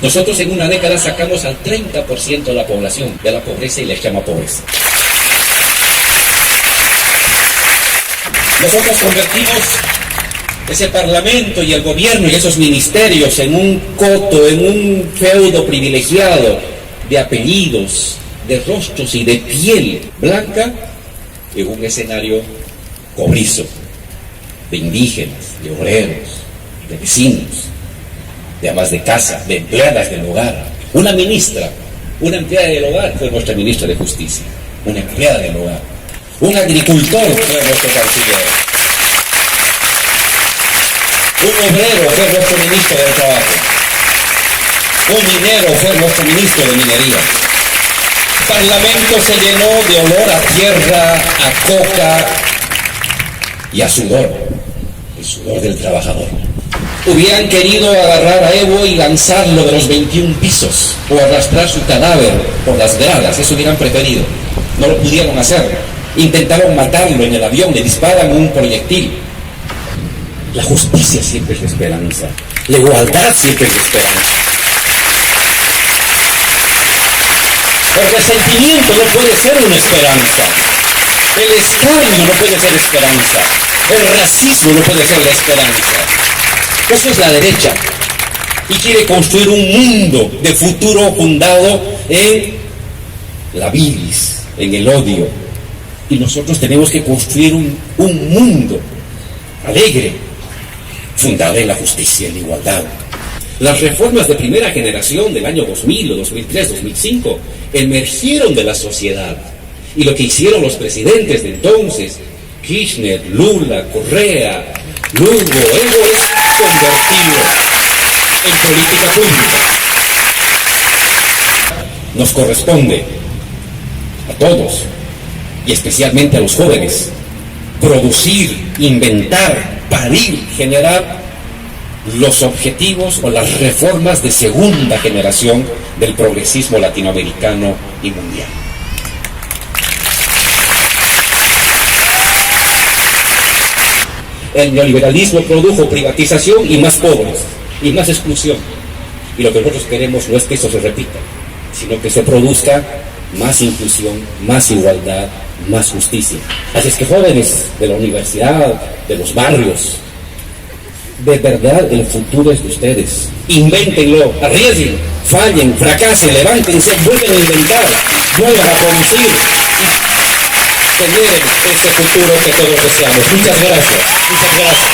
Nosotros en una década sacamos al 30% de la población de la pobreza y les llama pobreza. Nosotros convertimos ese parlamento y el gobierno y esos ministerios en un coto, en un feudo privilegiado de apellidos, de rostros y de piel blanca, en un escenario cobrizo, de indígenas, de obreros, de vecinos, de amas de casa, de empleadas del hogar. Una ministra, una empleada del hogar fue nuestra ministra de Justicia, una empleada del hogar. Un agricultor fue nuestro canciller. Un obrero fue nuestro ministro del Trabajo. Un minero fue nuestro ministro de Minería. El Parlamento se llenó de olor a tierra, a coca y a sudor, el sudor del trabajador. Hubieran querido agarrar a Evo y lanzarlo de los 21 pisos o arrastrar su cadáver por las gradas, eso hubieran preferido. No lo pudieron hacer. Intentaron matarlo en el avión, le disparan un proyectil. La justicia siempre es la esperanza. La igualdad siempre es la esperanza. El resentimiento no puede ser una esperanza. El escarnio no puede ser esperanza. El racismo no puede ser la esperanza. Eso es la derecha. Y quiere construir un mundo de futuro fundado en la bilis, en el odio. Y nosotros tenemos que construir un mundo alegre, fundado en la justicia y la igualdad. Las reformas de primera generación del año 2000, o 2003, 2005, emergieron de la sociedad. Y lo que hicieron los presidentes de entonces, Kirchner, Lula, Correa, Lugo, Evo, es convertirlo en política pública. Nos corresponde a todos, y especialmente a los jóvenes, producir, inventar, parir, generar los objetivos o las reformas de segunda generación del progresismo latinoamericano y mundial. El neoliberalismo produjo privatización y más pobres, y más exclusión. Y lo que nosotros queremos no es que eso se repita, sino que se produzca más inclusión, más igualdad, más justicia. Así es que jóvenes de la universidad, de los barrios, de verdad el futuro es de ustedes. Invéntenlo, arriesguen, fallen, fracasen, levántense, vuelven a inventar, vuelvan a producir y generen ese futuro que todos deseamos. Muchas gracias, muchas gracias.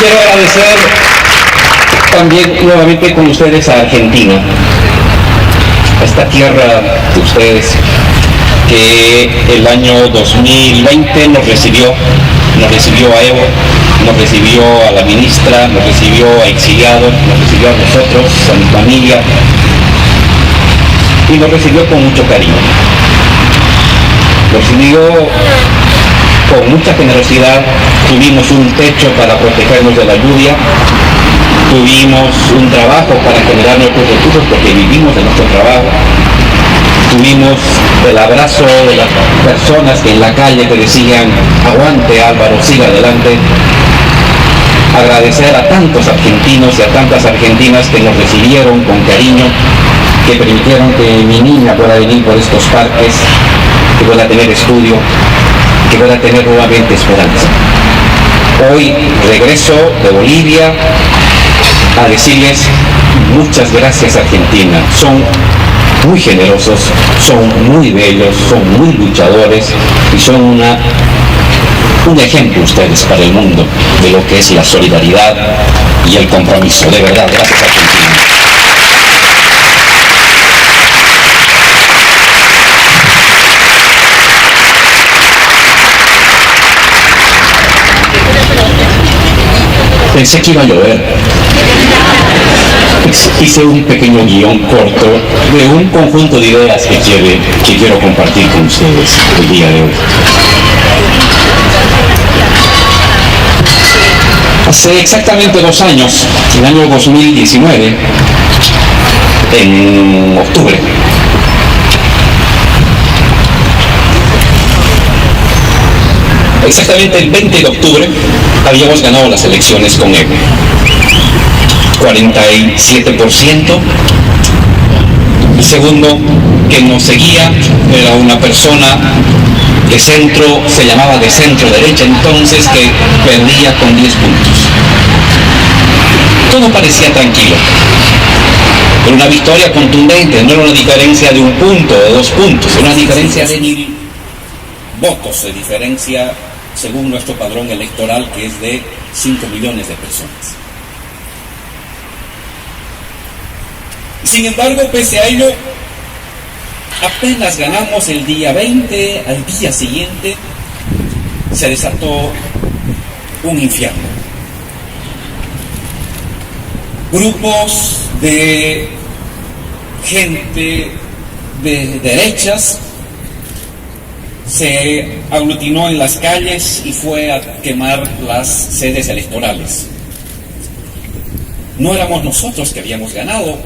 Quiero agradecer también nuevamente con ustedes a Argentina, a esta tierra de ustedes que el año 2020 nos recibió a Evo, nos recibió a la ministra, nos recibió a exiliados, nos recibió a nosotros, a mi familia, y nos recibió con mucho cariño. Nos recibió con mucha generosidad, tuvimos un techo para protegernos de la lluvia, tuvimos un trabajo para generar nuestros recursos porque vivimos de nuestro trabajo, tuvimos el abrazo de las personas que en la calle te decían, aguante Álvaro, siga adelante. Agradecer a tantos argentinos y a tantas argentinas que nos recibieron con cariño, que permitieron que mi niña pueda venir por estos parques, que pueda tener estudio, que pueda tener nuevamente esperanza. Hoy regreso de Bolivia a decirles muchas gracias Argentina. Son muy generosos, son muy bellos, son muy luchadores y son un ejemplo ustedes para el mundo de lo que es la solidaridad y el compromiso. De verdad, gracias Argentina. Pensé que iba a llover. Hice un pequeño guión corto de un conjunto de ideas que quiero compartir con ustedes el día de hoy. Hace exactamente 2 años, el año 2019, en octubre, exactamente el 20 de octubre, habíamos ganado las elecciones con Evo. 47%. El segundo que nos seguía era una persona de centro, se llamaba de centro derecha entonces, que perdía con 10 puntos. Todo parecía tranquilo. Era una victoria contundente, no era una diferencia de 1 punto o de 2 puntos, era una diferencia de 1000 votos de diferencia según nuestro padrón electoral, que es de 5 millones de personas. Sin embargo, pese a ello, apenas ganamos el día 20, al día siguiente se desató un infierno. Grupos de gente de derechas se aglutinó en las calles y fue a quemar las sedes electorales. No éramos nosotros que habíamos ganado,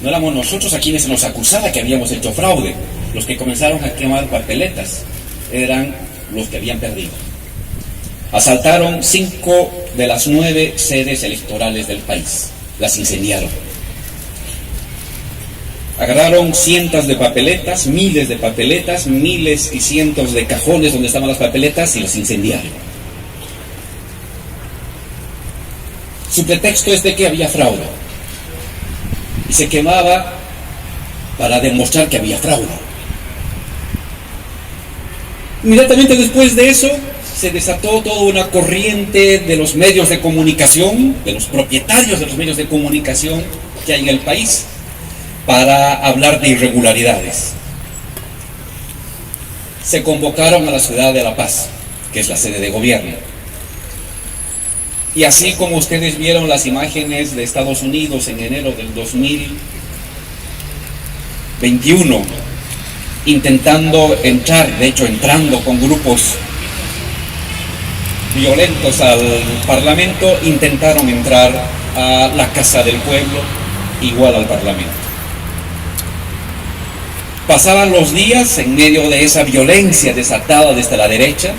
no éramos nosotros a quienes se nos acusaba que habíamos hecho fraude. Los que comenzaron a quemar papeletas eran los que habían perdido. Asaltaron 5 de las 9 sedes electorales del país, las incendiaron. Agarraron cientos de papeletas, miles de papeletas, miles y cientos de cajones donde estaban las papeletas y las incendiaron. Su pretexto es de que había fraude. Y se quemaba para demostrar que había fraude. Inmediatamente después de eso, se desató toda una corriente de los medios de comunicación, de los propietarios de los medios de comunicación que hay en el país, para hablar de irregularidades. Se convocaron a la ciudad de La Paz, que es la sede de gobierno. Y así como ustedes vieron las imágenes de Estados Unidos en enero del 2021, intentando entrar, de hecho entrando con grupos violentos al Parlamento, intentaron entrar a la Casa del Pueblo, igual al Parlamento. Pasaban los días en medio de esa violencia desatada desde la derecha,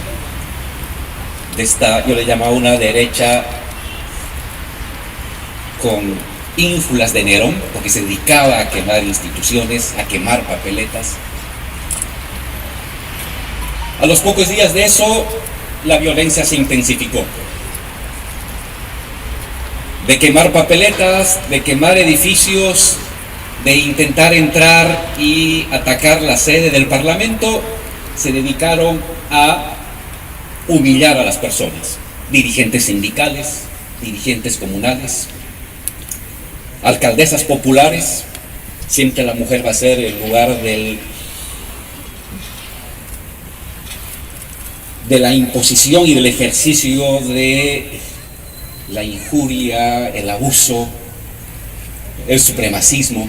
yo le llamaba una derecha con ínfulas de Nerón, porque se dedicaba a quemar instituciones, a quemar papeletas. A los pocos días de eso, la violencia se intensificó. De quemar papeletas, de quemar edificios, de intentar entrar y atacar la sede del Parlamento, se dedicaron a humillar a las personas, dirigentes sindicales, dirigentes comunales, alcaldesas populares. Siempre la mujer va a ser el lugar de la imposición y del ejercicio de la injuria, el abuso, el supremacismo.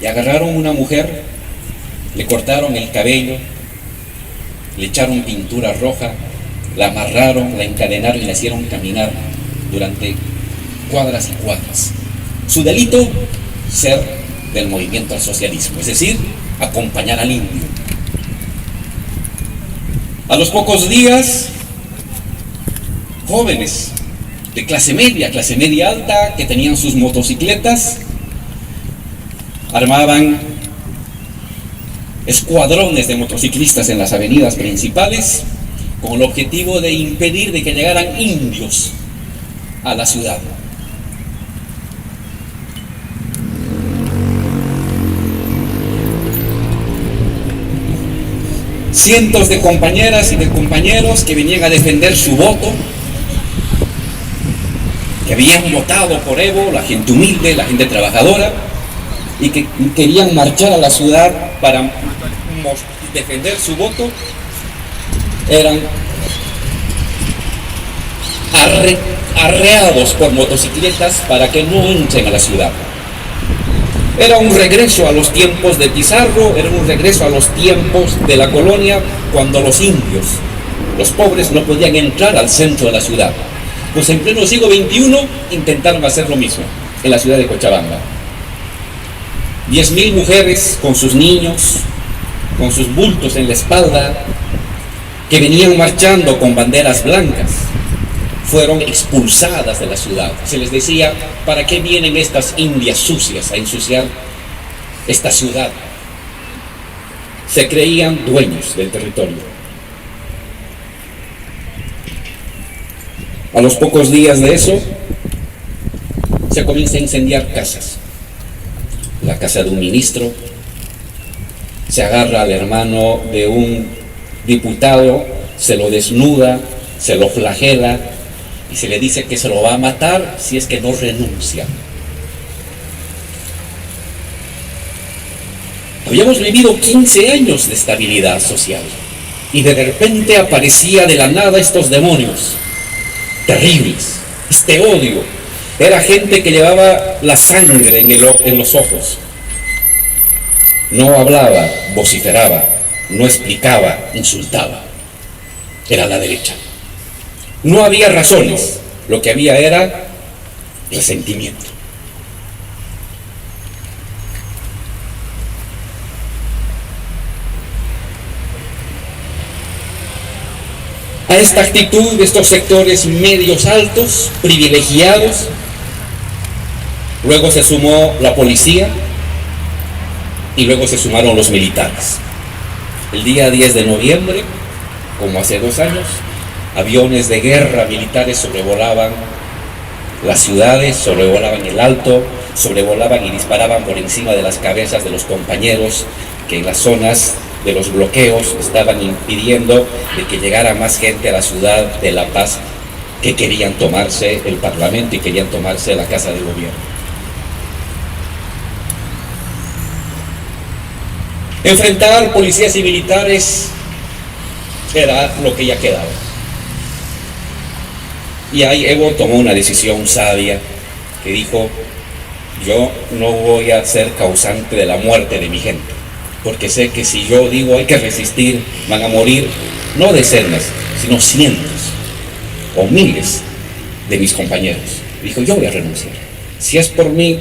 Y agarraron una mujer, le cortaron el cabello, le echaron pintura roja, la amarraron, la encadenaron y la hicieron caminar durante cuadras y cuadras. Su delito, ser del movimiento al socialismo, es decir, acompañar al indio. A los pocos días, jóvenes de clase media alta, que tenían sus motocicletas, armaban escuadrones de motociclistas en las avenidas principales con el objetivo de impedir de que llegaran indios a la ciudad. cientos de compañeras y de compañeros que venían a defender su voto, que habían votado por Evo, la gente humilde, la gente trabajadora, y que querían marchar a la ciudad para defender su voto, eran arreados por motocicletas para que no entren a la ciudad. Era un regreso a los tiempos de Pizarro, era un regreso a los tiempos de la colonia, cuando los indios, los pobres, no podían entrar al centro de la ciudad. Pues en pleno siglo XXI intentaron hacer lo mismo en la ciudad de Cochabamba. 10.000 mujeres con sus niños, con sus bultos en la espalda, que venían marchando con banderas blancas, fueron expulsadas de la ciudad. Se les decía: ¿para qué vienen estas indias sucias a ensuciar esta ciudad? Se creían dueños del territorio. A los pocos días de eso, se comienza a incendiar casas. La casa de un ministro, se agarra al hermano de un diputado, se lo desnuda, se lo flagela, y se le dice que se lo va a matar si es que no renuncia. Habíamos vivido 15 años de estabilidad social y de repente aparecía de la nada estos demonios terribles, este odio. Era gente que llevaba la sangre en los ojos. No hablaba, vociferaba, no explicaba, insultaba. Era la derecha. No había razones, lo que había era resentimiento. A esta actitud de estos sectores medios altos, privilegiados, luego se sumó la policía y luego se sumaron los militares. El día 10 de noviembre, como hace 2 años, aviones de guerra militares sobrevolaban las ciudades, sobrevolaban el Alto, sobrevolaban y disparaban por encima de las cabezas de los compañeros que en las zonas de los bloqueos estaban impidiendo de que llegara más gente a la ciudad de La Paz, que querían tomarse el Parlamento y querían tomarse la Casa de Gobierno. Enfrentar policías y militares era lo que ya quedaba. Y ahí Evo tomó una decisión sabia, que dijo: yo no voy a ser causante de la muerte de mi gente, porque sé que si yo digo hay que resistir, van a morir no decenas, sino cientos o miles de mis compañeros. Dijo: yo voy a renunciar. Si es por mí,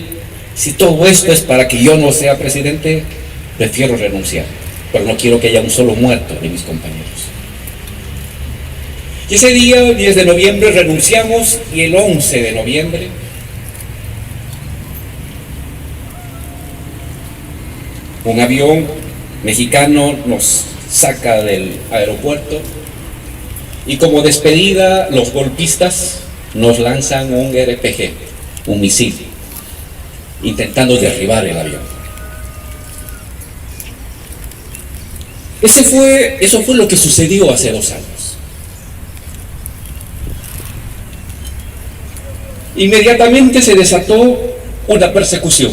si todo esto es para que yo no sea presidente, prefiero renunciar, pero no quiero que haya un solo muerto de mis compañeros. Y ese día, 10 de noviembre, renunciamos, y el 11 de noviembre un avión mexicano nos saca del aeropuerto y como despedida los golpistas nos lanzan un RPG, un misil, intentando derribar el avión. Eso fue lo que sucedió hace 2 años. Inmediatamente se desató una persecución.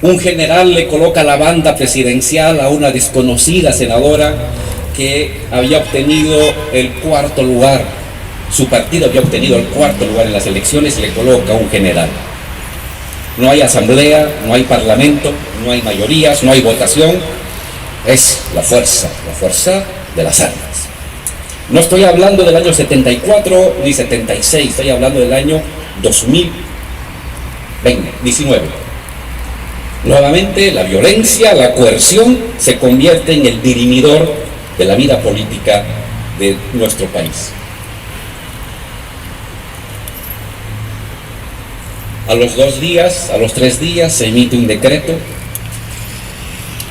Un general le coloca la banda presidencial a una desconocida senadora que había obtenido el 4º lugar. Su partido había obtenido el 4º lugar en las elecciones y le coloca un general. No hay asamblea, no hay parlamento, no hay mayorías, no hay votación. Es la fuerza de las armas. No estoy hablando del año 74 ni 76, estoy hablando del año 2019. Nuevamente la violencia, la coerción se convierte en el dirimidor de la vida política de nuestro país. A los 2 días, a los 3 días se emite un decreto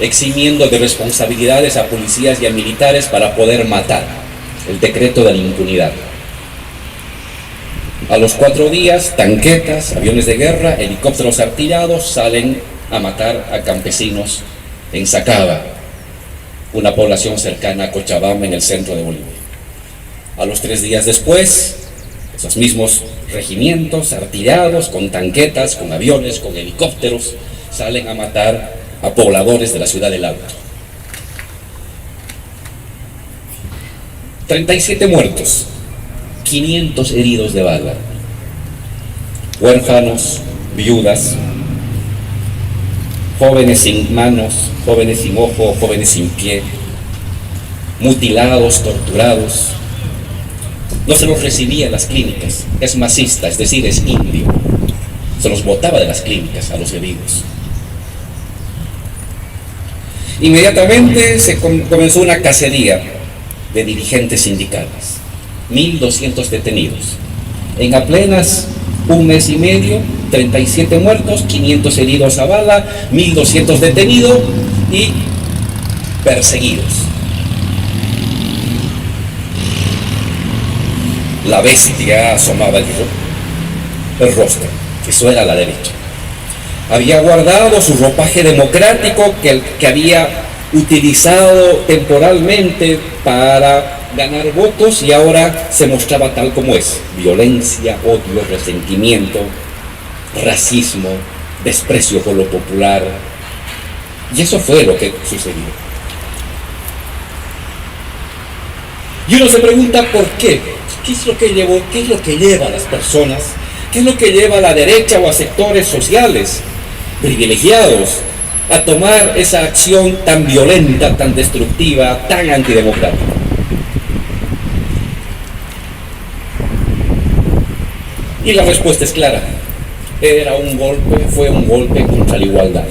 eximiendo de responsabilidades a policías y a militares para poder matar. El decreto de la impunidad. A los 4 días, tanquetas, aviones de guerra, helicópteros artillados salen a matar a campesinos en Sacaba, una población cercana a Cochabamba, en el centro de Bolivia. A los 3 días después, esos mismos regimientos artillados, con tanquetas, con aviones, con helicópteros, salen a matar a pobladores de la ciudad del Alto. 37 muertos, 500 heridos de bala, huérfanos, viudas, jóvenes sin manos, jóvenes sin ojo, jóvenes sin pie, mutilados, torturados. No se los recibía en las clínicas, es masista, es decir, es indio. Se los botaba de las clínicas a los heridos. Inmediatamente se comenzó una cacería de dirigentes sindicales, 1.200 detenidos. En apenas un mes y medio, 37 muertos, 500 heridos a bala, 1.200 detenidos y perseguidos. La bestia asomaba el rostro, eso era la derecha. Había guardado su ropaje democrático que había utilizado temporalmente para ganar votos y ahora se mostraba tal como es: violencia, odio, resentimiento, racismo, desprecio por lo popular. Y eso fue lo que sucedió. Y uno se pregunta por qué. ¿Qué es lo que llevó? ¿Qué es lo que lleva a las personas? ¿Qué es lo que lleva a la derecha o a sectores sociales privilegiados a tomar esa acción tan violenta, tan destructiva, tan antidemocrática? Y la respuesta es clara. Fue un golpe contra la igualdad.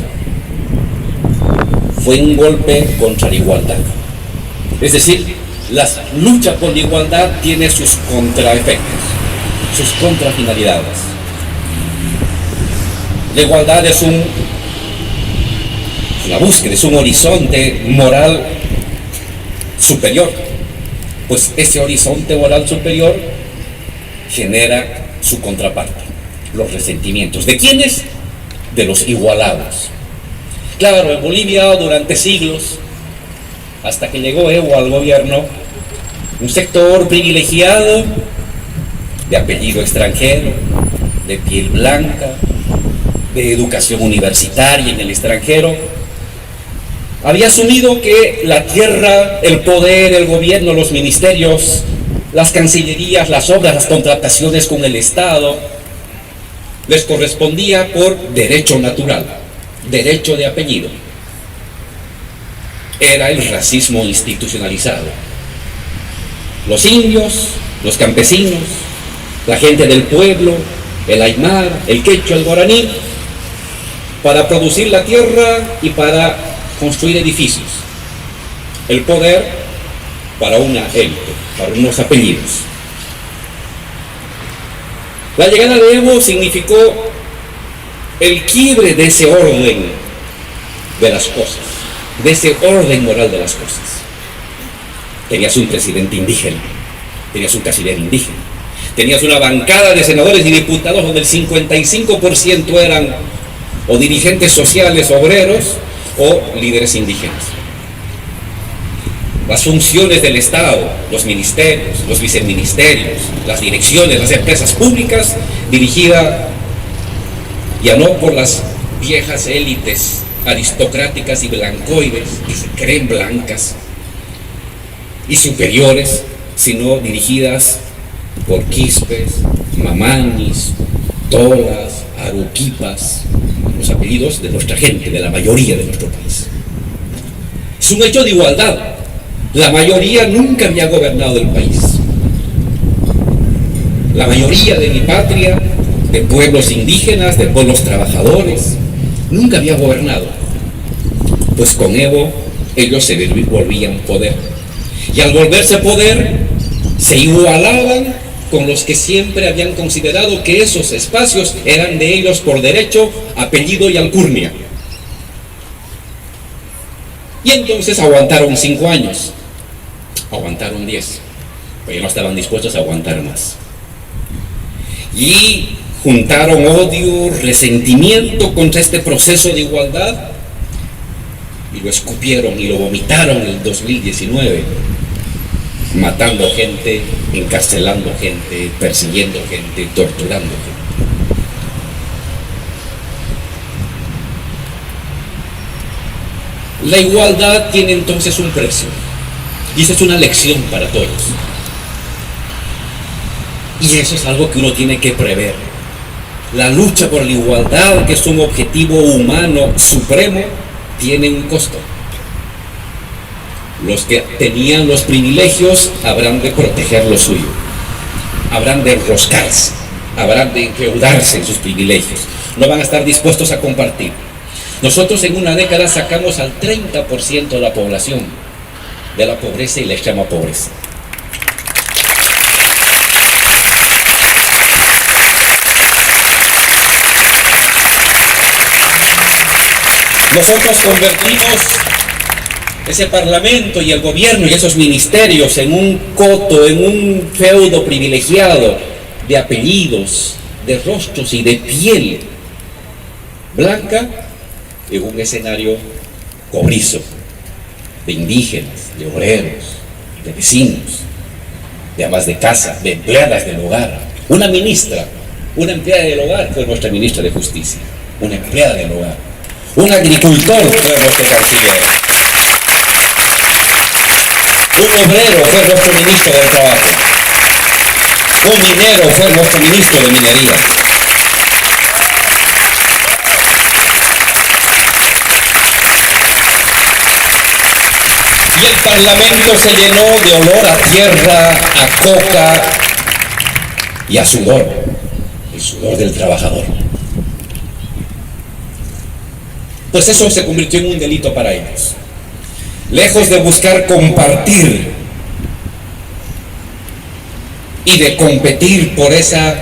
Fue un golpe contra la igualdad. Es decir, la lucha por la igualdad tiene sus contraefectos, sus contrafinalidades. La igualdad es una búsqueda, es un horizonte moral superior. Pues ese horizonte moral superior genera su contraparte, los resentimientos. ¿De quiénes? De los igualados. Claro, en Bolivia durante siglos, hasta que llegó Evo al gobierno, un sector privilegiado, de apellido extranjero, de piel blanca, de educación universitaria en el extranjero, había asumido que la tierra, el poder, el gobierno, los ministerios, las cancillerías, las obras, las contrataciones con el Estado, les correspondía por derecho natural, derecho de apellido. Era el racismo institucionalizado. Los indios, los campesinos, la gente del pueblo, el aymar, el quechua, el guaraní, para producir la tierra y para construir edificios. El poder para una élite, para unos apellidos. La llegada de Evo significó el quiebre de ese orden de las cosas, de ese orden moral de las cosas. Tenías un presidente indígena, tenías un canciller indígena, tenías una bancada de senadores y diputados donde el 55% eran o dirigentes sociales, obreros, o líderes indígenas. Las funciones del Estado, los ministerios, los viceministerios, las direcciones, las empresas públicas, dirigidas ya no por las viejas élites aristocráticas y blancoides, que se creen blancas y superiores, sino dirigidas por quispes, mamanis, tolas, aruquipas, los apellidos de nuestra gente, de la mayoría de nuestro país. Es un hecho de igualdad. La mayoría nunca había gobernado el país. La mayoría de mi patria, de pueblos indígenas, de pueblos trabajadores, nunca había gobernado. Pues con Evo ellos se volvían poder. Y al volverse poder, se igualaban con los que siempre habían considerado que esos espacios eran de ellos por derecho, apellido y alcurnia. Y entonces aguantaron 5 años, aguantaron 10, pero no estaban dispuestos a aguantar más. Y juntaron odio, resentimiento contra este proceso de igualdad y lo escupieron y lo vomitaron en el 2019, matando gente, encarcelando gente, persiguiendo gente, torturando gente. La igualdad tiene entonces un precio, y eso es una lección para todos. Y eso es algo que uno tiene que prever. La lucha por la igualdad, que es un objetivo humano supremo, tiene un costo. Los que tenían los privilegios habrán de proteger lo suyo, habrán de enroscarse, habrán de endeudarse en sus privilegios, no van a estar dispuestos a compartir. Nosotros en una década sacamos al 30% de la población de la pobreza y la extrema pobreza. Nosotros convertimos ese parlamento y el gobierno y esos ministerios en un coto, en un feudo privilegiado de apellidos, de rostros y de piel blanca, en un escenario cobrizo de indígenas, de obreros, de vecinos, de amas de casa, de empleadas del hogar. Una ministra, una empleada del hogar fue nuestra ministra de Justicia, una empleada del hogar. Un agricultor fue nuestro canciller. Un obrero fue nuestro ministro del Trabajo. Un minero fue nuestro ministro de Minería. Y el Parlamento se llenó de olor a tierra, a coca y a sudor, el sudor del trabajador. Pues eso se convirtió en un delito para ellos. Lejos de buscar compartir y de competir por esa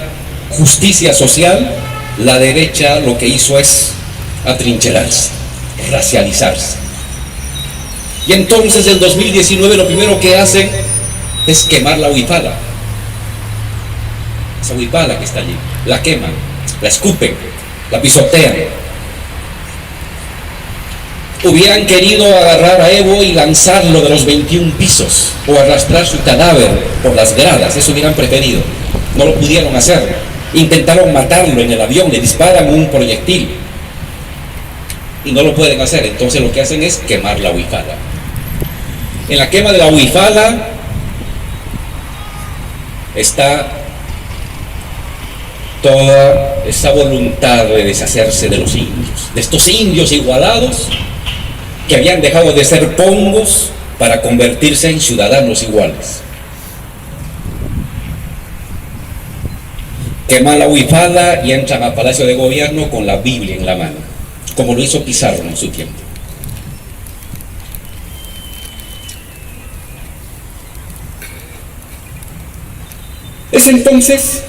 justicia social, la derecha lo que hizo es atrincherarse, racializarse. Y entonces en 2019 lo primero que hacen es quemar la huipala. Esa huipala que está allí, la queman, la escupen, la pisotean. Hubieran querido agarrar a Evo y lanzarlo de los 21 pisos o arrastrar su cadáver por las gradas, eso hubieran preferido. No lo pudieron hacer. Intentaron matarlo en el avión, le disparan un proyectil y no lo pueden hacer. Entonces lo que hacen es quemar la huipala. En la quema de la huipala está toda esa voluntad de deshacerse de los indios, de estos indios igualados que habían dejado de ser pongos para convertirse en ciudadanos iguales. Queman la huipala y entran al Palacio de Gobierno con la Biblia en la mano, como lo hizo Pizarro en su tiempo. Es entonces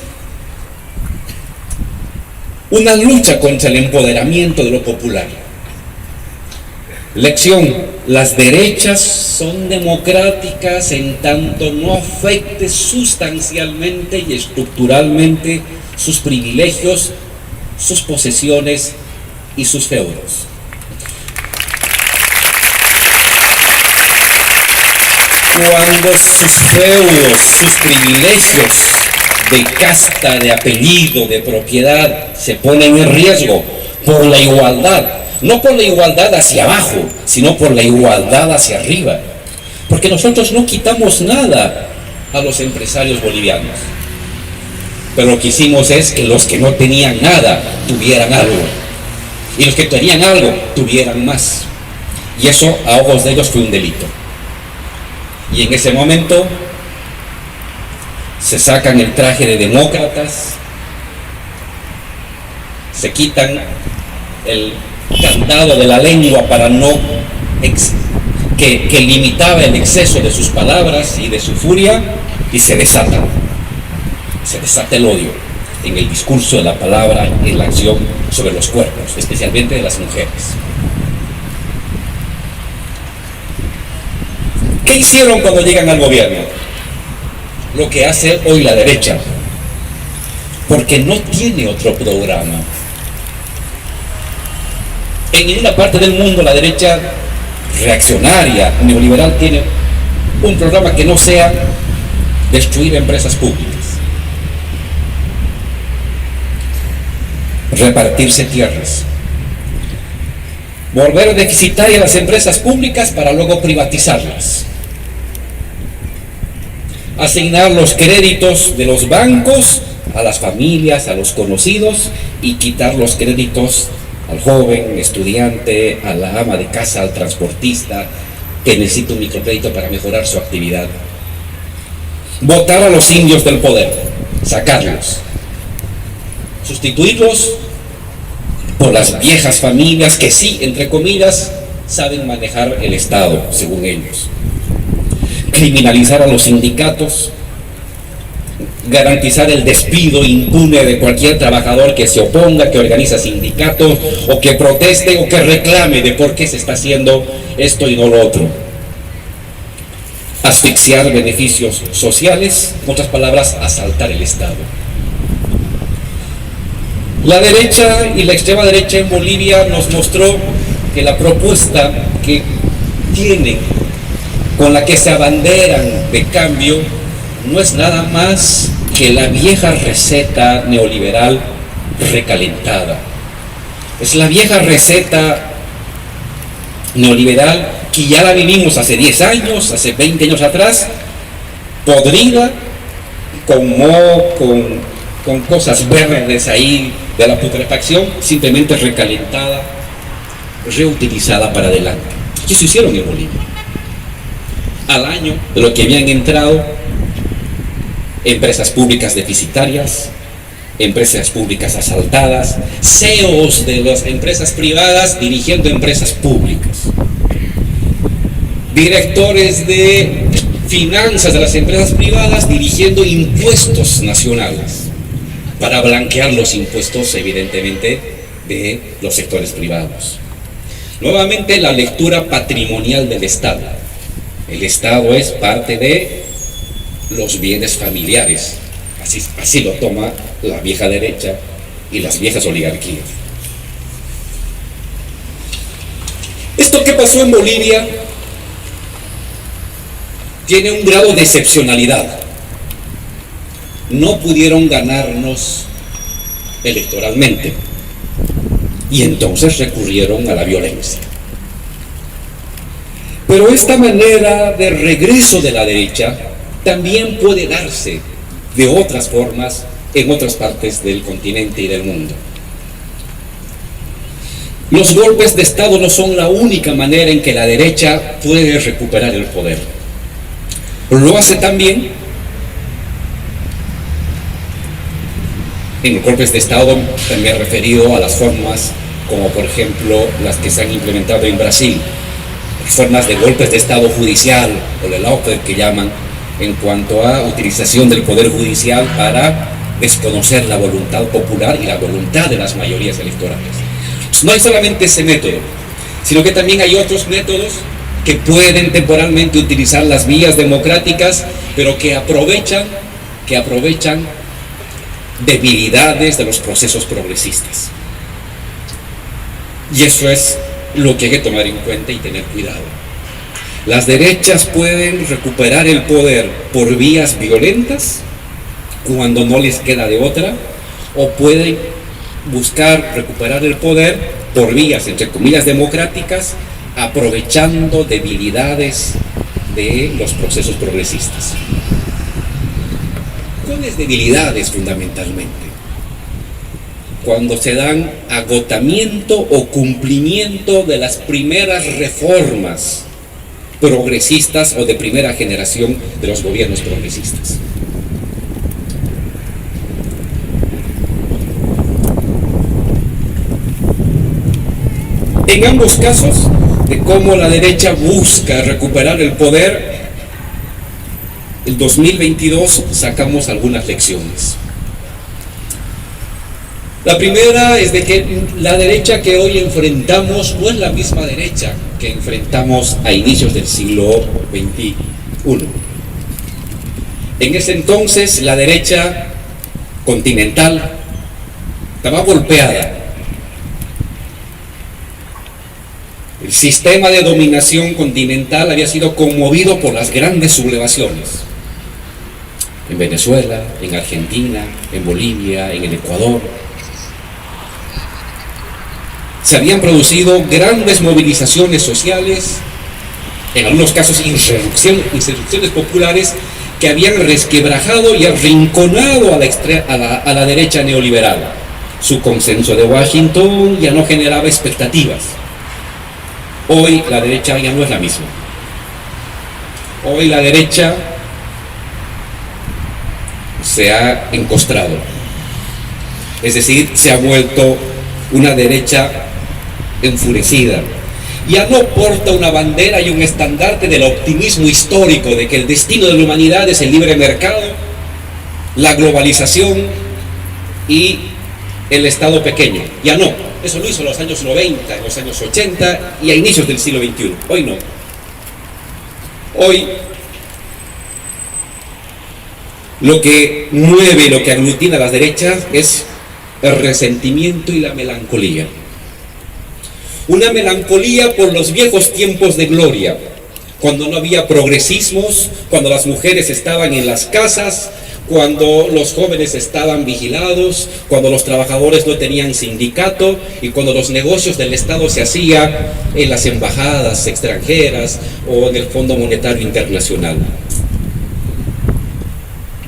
una lucha contra el empoderamiento de lo popular. Lección: las derechas son democráticas en tanto no afecte sustancialmente y estructuralmente sus privilegios, sus posesiones y sus feudos. Cuando sus feudos, sus privilegios de casta, de apellido, de propiedad se ponen en riesgo por la igualdad, no por la igualdad hacia abajo, sino por la igualdad hacia arriba. Porque nosotros no quitamos nada a los empresarios bolivianos. Pero lo que hicimos es que los que no tenían nada tuvieran algo. Y los que tenían algo tuvieran más. Y eso a ojos de ellos fue un delito. Y en ese momento se sacan el traje de demócratas, se quitan el candado de la lengua para que limitaba el exceso de sus palabras y de su furia, y se desata el odio en el discurso de la palabra, en la acción sobre los cuerpos, especialmente de las mujeres. ¿Qué hicieron cuando llegan al gobierno? Lo que hace hoy la derecha, porque no tiene otro programa. En ninguna parte del mundo la derecha reaccionaria, neoliberal, tiene un programa que no sea destruir empresas públicas, repartirse tierras, volver deficitarias las empresas públicas para luego privatizarlas, asignar los créditos de los bancos a las familias, a los conocidos, y quitar los créditos al joven, estudiante, a la ama de casa, al transportista que necesita un microcrédito para mejorar su actividad. Votar a los indios del poder, sacarlos, sustituirlos por las viejas familias que sí, entre comillas, saben manejar el Estado, según ellos. Criminalizar a los sindicatos, garantizar el despido impune de cualquier trabajador que se oponga, que organiza sindicatos, o que proteste, o que reclame de por qué se está haciendo esto y no lo otro. Asfixiar beneficios sociales, en otras palabras, asaltar el Estado. La derecha y la extrema derecha en Bolivia nos mostró que la propuesta que tienen, con la que se abanderan de cambio, no es nada más que la vieja receta neoliberal recalentada. Es la vieja receta neoliberal que ya la vivimos hace 10 años, hace 20 años atrás, podrida, con moho, con cosas verdes ahí de la putrefacción, simplemente recalentada, reutilizada para adelante. Y eso hicieron en Bolivia. Al año de lo que habían entrado, empresas públicas deficitarias, empresas públicas asaltadas, CEOs de las empresas privadas dirigiendo empresas públicas, directores de finanzas de las empresas privadas dirigiendo impuestos nacionales para blanquear los impuestos, evidentemente, de los sectores privados. Nuevamente, la lectura patrimonial del Estado. El Estado es parte de los bienes familiares, así lo toma la vieja derecha y las viejas oligarquías. Esto que pasó en Bolivia tiene un grado de excepcionalidad. No pudieron ganarnos electoralmente y entonces recurrieron a la violencia. Pero esta manera de regreso de la derecha también puede darse de otras formas en otras partes del continente y del mundo. Los golpes de Estado no son la única manera en que la derecha puede recuperar el poder. Lo hace también en golpes de Estado, también referido a las formas como por ejemplo las que se han implementado en Brasil, formas de golpes de Estado judicial o de lawfare que llaman, en cuanto a utilización del poder judicial para desconocer la voluntad popular y la voluntad de las mayorías electorales. Pues no hay solamente ese método, sino que también hay otros métodos que pueden temporalmente utilizar las vías democráticas, pero que aprovechan debilidades de los procesos progresistas. Y eso es lo que hay que tomar en cuenta y tener cuidado. Las derechas pueden recuperar el poder por vías violentas cuando no les queda de otra, o pueden buscar recuperar el poder por vías, entre comillas, democráticas, aprovechando debilidades de los procesos progresistas. ¿Cuáles debilidades fundamentalmente? Cuando se dan agotamiento o cumplimiento de las primeras reformas progresistas o de primera generación de los gobiernos progresistas. En ambos casos, de cómo la derecha busca recuperar el poder, el 2022 sacamos algunas lecciones. La primera es de que la derecha que hoy enfrentamos no es la misma derecha que enfrentamos a inicios del siglo XXI. En ese entonces la derecha continental estaba golpeada. sistema de dominación continental había sido conmovido por las grandes sublevaciones. En Venezuela, en Argentina, en Bolivia, en el Ecuador. Se habían producido grandes movilizaciones sociales, en algunos casos insurrecciones populares, que habían resquebrajado y arrinconado a la derecha neoliberal. Su consenso de Washington ya no generaba expectativas. Hoy la derecha ya no es la misma. Hoy la derecha se ha encostrado. Es decir, se ha vuelto una derecha enfurecida. Ya no porta una bandera y un estandarte del optimismo histórico de que el destino de la humanidad es el libre mercado, la globalización y el Estado pequeño. Ya no. Eso lo hizo en los años 90, en los años 80 y a inicios del siglo XXI. Hoy no. Hoy lo que mueve, lo que aglutina a las derechas es el resentimiento y la melancolía. Una melancolía por los viejos tiempos de gloria, cuando no había progresismos, cuando las mujeres estaban en las casas, cuando los jóvenes estaban vigilados, cuando los trabajadores no tenían sindicato y cuando los negocios del Estado se hacían en las embajadas extranjeras o en el Fondo Monetario Internacional.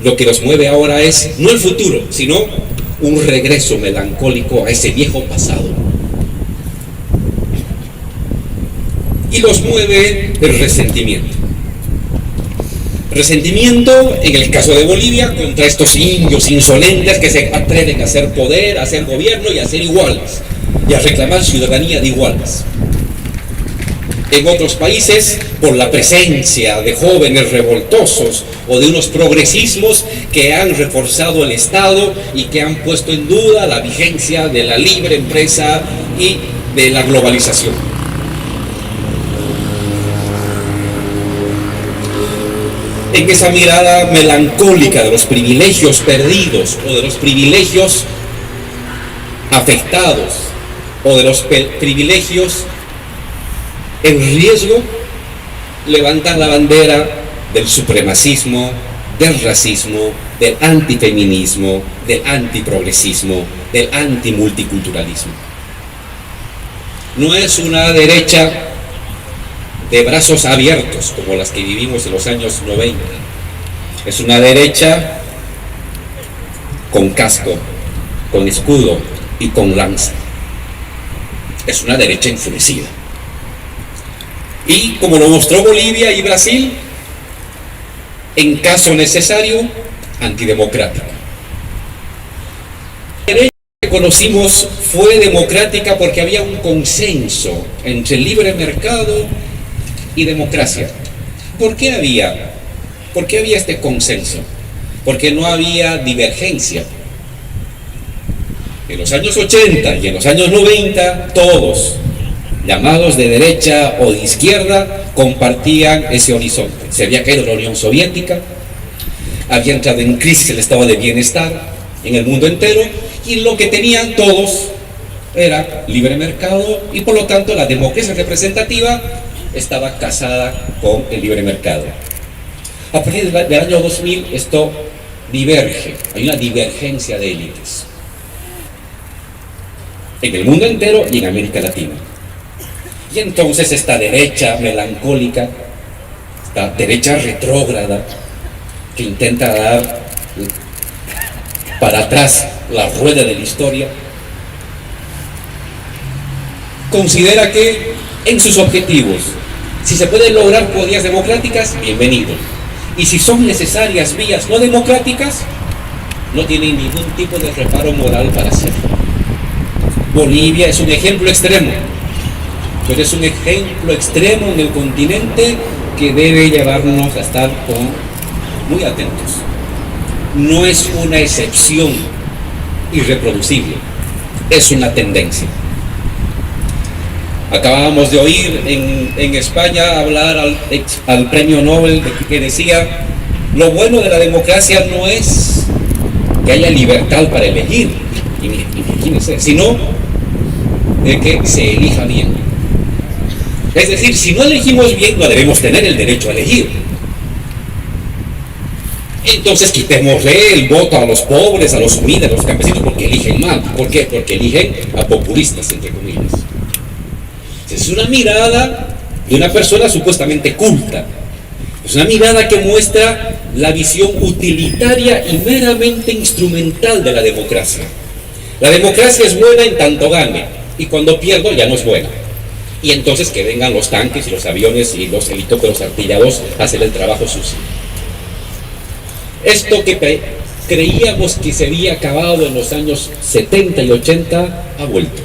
Lo que nos mueve ahora es no el futuro, sino un regreso melancólico a ese viejo pasado. Y los mueve el resentimiento. Resentimiento, en el caso de Bolivia, contra estos indios insolentes que se atreven a hacer poder, a hacer gobierno y a ser iguales, y a reclamar ciudadanía de iguales. En otros países, por la presencia de jóvenes revoltosos o de unos progresismos que han reforzado el Estado y que han puesto en duda la vigencia de la libre empresa y de la globalización. En esa mirada melancólica de los privilegios perdidos o de los privilegios afectados o de los privilegios en riesgo, levantan la bandera del supremacismo, del racismo, del antifeminismo, del antiprogresismo, del antimulticulturalismo. No es una derecha de brazos abiertos como las que vivimos en los años 90. Es una derecha con casco, con escudo y con lanza. Es una derecha enfurecida. Y como lo mostró Bolivia y Brasil, en caso necesario, antidemocrática. La derecha que conocimos fue democrática porque había un consenso entre el libre mercado y democracia. ¿Por qué había este consenso? Porque no había divergencia. En los años 80 y en los años 90, todos, llamados de derecha o de izquierda, compartían ese horizonte. Se había caído la Unión Soviética, había entrado en crisis el estado de bienestar en el mundo entero, y lo que tenían todos era libre mercado, y por lo tanto la democracia representativa estaba casada con el libre mercado. A partir del año 2000 esto diverge, hay una divergencia de élites en el mundo entero y en América Latina. Y entonces esta derecha melancólica, esta derecha retrógrada que intenta dar para atrás la rueda de la historia, considera que en sus objetivos, si se pueden lograr por vías democráticas, bienvenido. Y si son necesarias vías no democráticas, no tienen ningún tipo de reparo moral para hacerlo. Bolivia es un ejemplo extremo, pero es un ejemplo extremo en el continente que debe llevarnos a estar muy atentos. No es una excepción irreproducible, es una tendencia. Acabábamos de oír en España hablar al premio Nobel que decía: lo bueno de la democracia no es que haya libertad para elegir, imagínense, sino de que se elija bien. Es decir, si no elegimos bien, no debemos tener el derecho a elegir. Entonces quitémosle el voto a los pobres, a los humildes, a los campesinos, porque eligen mal. ¿Por qué? Porque eligen a populistas, entre comillas. Es una mirada de una persona supuestamente culta. Es una mirada que muestra la visión utilitaria y meramente instrumental de la democracia. La democracia es buena en tanto gane, y cuando pierdo ya no es buena. Y entonces que vengan los tanques y los aviones y los helicópteros artillados a hacer el trabajo sucio. Esto que creíamos que se había acabado en los años 70 y 80 ha vuelto.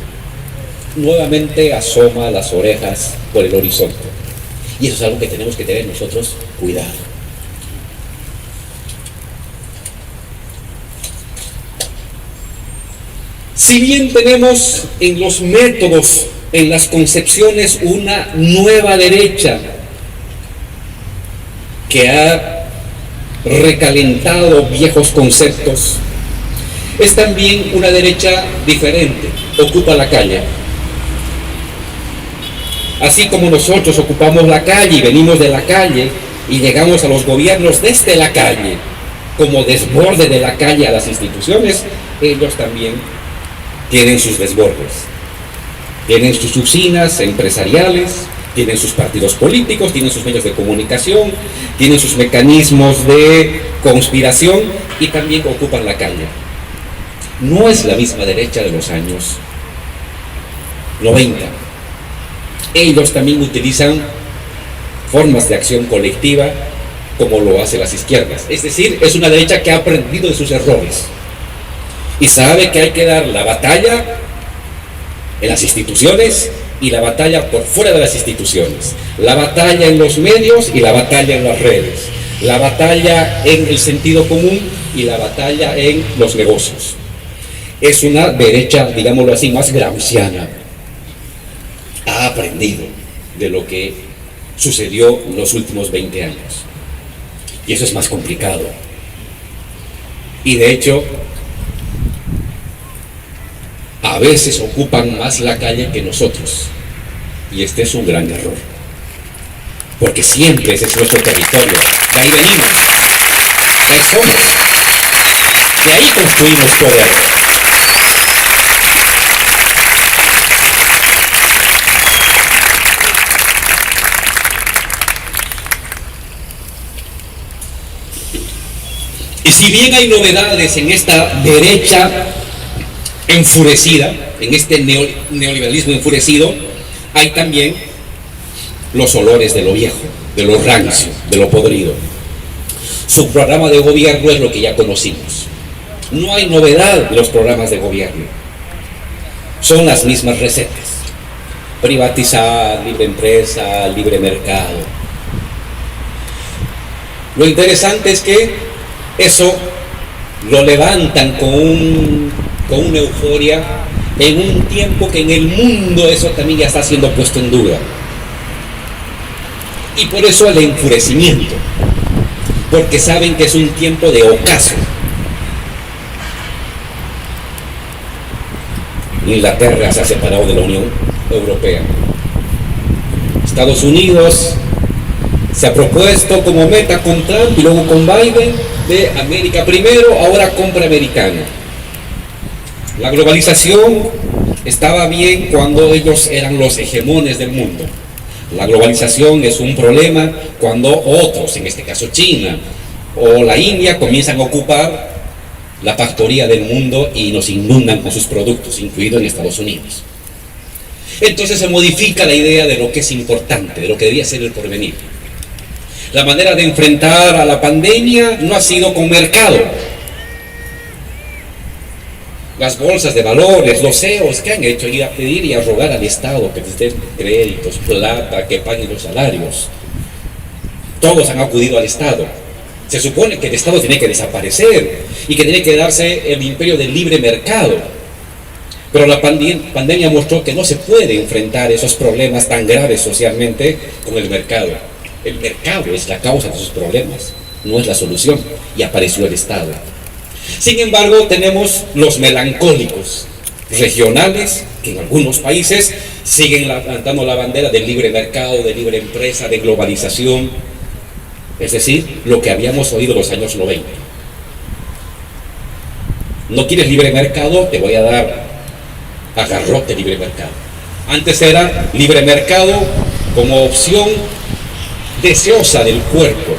Nuevamente asoma las orejas por el horizonte. Y eso es algo que tenemos que tener nosotros cuidado. Si bien tenemos en los métodos, en las concepciones, una nueva derecha que ha recalentado viejos conceptos, es también una derecha diferente, ocupa la calle. Así como nosotros ocupamos la calle y venimos de la calle y llegamos a los gobiernos desde la calle, como desborde de la calle a las instituciones, ellos también tienen sus desbordes. Tienen sus usinas empresariales, tienen sus partidos políticos, tienen sus medios de comunicación, tienen sus mecanismos de conspiración y también ocupan la calle. No es la misma derecha de los años 90. Ellos también utilizan formas de acción colectiva como lo hacen las izquierdas. Es decir, es una derecha que ha aprendido de sus errores y sabe que hay que dar la batalla en las instituciones y la batalla por fuera de las instituciones, la batalla en los medios y la batalla en las redes, la batalla en el sentido común y la batalla en los negocios. Es una derecha, digámoslo así, más gramsciana. Ha aprendido de lo que sucedió en los últimos 20 años. Y eso es más complicado. Y de hecho, a veces ocupan más la calle que nosotros. Y este es un gran error. Porque siempre ese es nuestro territorio. De ahí venimos. De ahí somos. De ahí construimos poder. Y si bien hay novedades en esta derecha enfurecida, en este neoliberalismo enfurecido, hay también los olores de lo viejo, de lo rancio, de lo podrido. Su programa de gobierno es lo que ya conocimos. No hay novedad en los programas de gobierno. Son las mismas recetas. Privatizar, libre empresa, libre mercado. Lo interesante es que eso lo levantan con una euforia en un tiempo que en el mundo eso también ya está siendo puesto en duda. Y por eso el enfurecimiento, porque saben que es un tiempo de ocaso. Inglaterra se ha separado de la Unión Europea. Estados Unidos se ha propuesto como meta con Trump y luego con Biden de América primero, ahora compra americana. La globalización estaba bien cuando ellos eran los hegemones del mundo. La globalización es un problema cuando otros, en este caso China o la India, comienzan a ocupar la factoría del mundo y nos inundan con sus productos, incluido en Estados Unidos. Entonces se modifica la idea de lo que es importante, de lo que debería ser el porvenir. La manera de enfrentar a la pandemia no ha sido con mercado. Las bolsas de valores, los CEOs que han hecho ir a pedir y a rogar al Estado que les den créditos, plata, que paguen los salarios. Todos han acudido al Estado. Se supone que el Estado tiene que desaparecer y que tiene que darse el imperio del libre mercado. Pero la pandemia mostró que no se puede enfrentar esos problemas tan graves socialmente con el mercado. El mercado es la causa de sus problemas, no es la solución, y apareció el Estado. Sin embargo, tenemos los melancólicos regionales que en algunos países siguen levantando la bandera del libre mercado, de libre empresa, de globalización, es decir, lo que habíamos oído en los años 90. ¿No quieres libre mercado? Te voy a dar a garrote libre mercado. Antes era libre mercado como opción deseosa del cuerpo,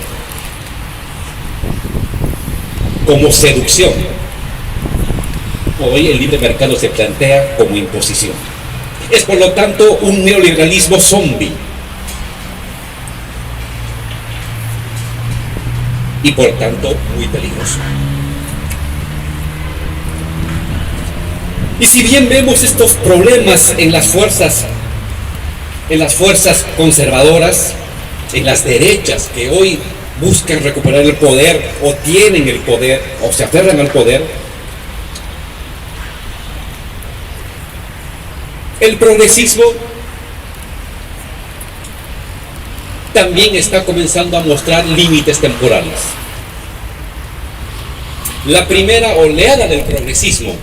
como seducción. Hoy el libre mercado se plantea como imposición. Es por lo tanto un neoliberalismo zombie. Y por tanto muy peligroso. Y si bien vemos estos problemas en las fuerzas conservadoras, en las derechas que hoy buscan recuperar el poder o tienen el poder o se aferran al poder, el progresismo también está comenzando a mostrar límites temporales. La primera oleada del progresismo,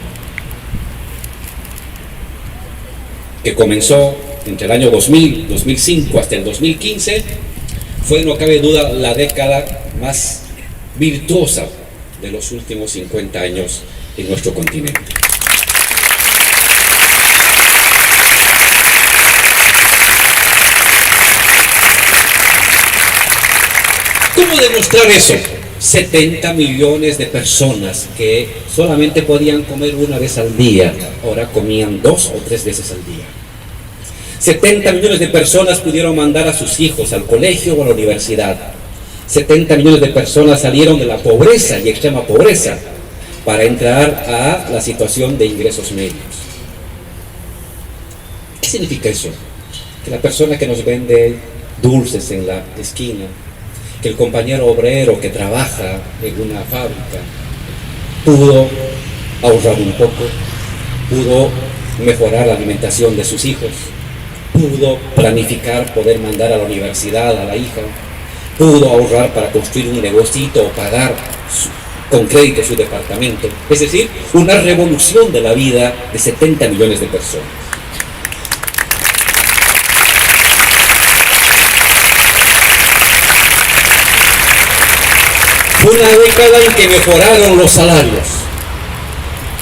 que comenzó entre el año 2000, 2005 hasta el 2015, fue, no cabe duda, la década más virtuosa de los últimos 50 años en nuestro continente. ¿Cómo demostrar eso? 70 millones de personas que solamente podían comer una vez al día, ahora comían 2 o 3 veces al día. 70 millones de personas pudieron mandar a sus hijos al colegio o a la universidad. 70 millones de personas salieron de la pobreza y extrema pobreza para entrar a la situación de ingresos medios. ¿Qué significa eso? Que la persona que nos vende dulces en la esquina, que el compañero obrero que trabaja en una fábrica pudo ahorrar un poco, pudo mejorar la alimentación de sus hijos, pudo planificar poder mandar a la universidad a la hija, pudo ahorrar para construir un negocito o pagar con crédito su departamento. Es decir, una revolución de la vida de 70 millones de personas. Fue una década en que mejoraron los salarios.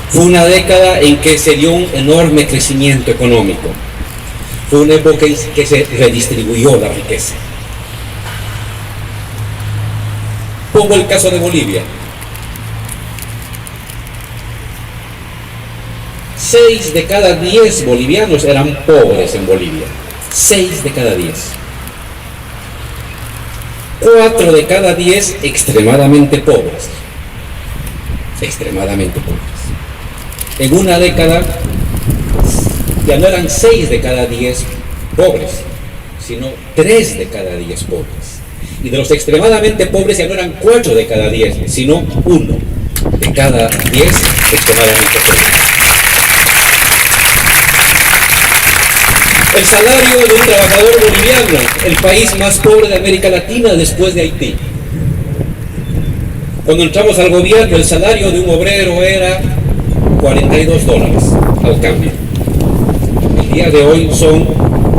Fue una década en que se dio un enorme crecimiento económico. Fue una época en que se redistribuyó la riqueza. Pongo el caso de Bolivia. 6 de cada 10 bolivianos eran pobres en Bolivia. 6 de cada 10. 4 de cada 10 extremadamente pobres. Extremadamente pobres. En una década ya no eran 6 de cada 10 pobres, sino 3 de cada 10 pobres. Y de los extremadamente pobres ya no eran 4 de cada 10, sino 1 de cada 10 extremadamente pobres. El salario de un trabajador boliviano, el país más pobre de América Latina después de Haití. Cuando entramos al gobierno, el salario de un obrero era $42 al cambio. El día de hoy son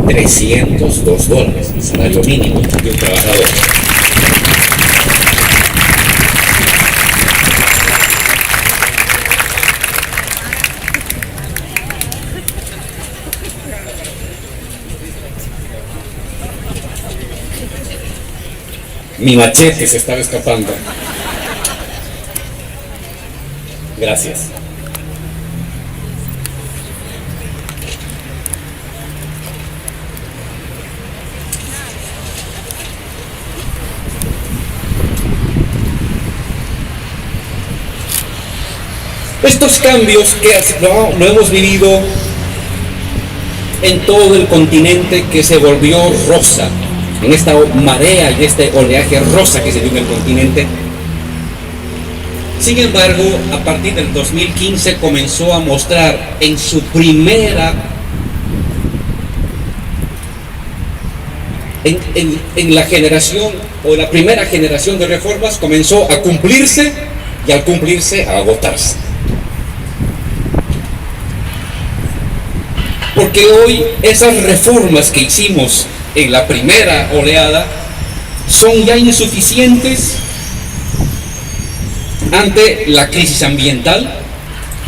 $302, el salario mínimo de un trabajador. Mi machete se estaba escapando. Gracias. Estos cambios que lo hemos vivido en todo el continente, que se volvió rosa, en esta marea y este oleaje rosa que se dio en el continente. Sin embargo, a partir del 2015 comenzó a mostrar en su primera, en la generación o la primera generación de reformas, comenzó a cumplirse y al cumplirse a agotarse. Porque hoy esas reformas que hicimos en la primera oleada son ya insuficientes ante la crisis ambiental,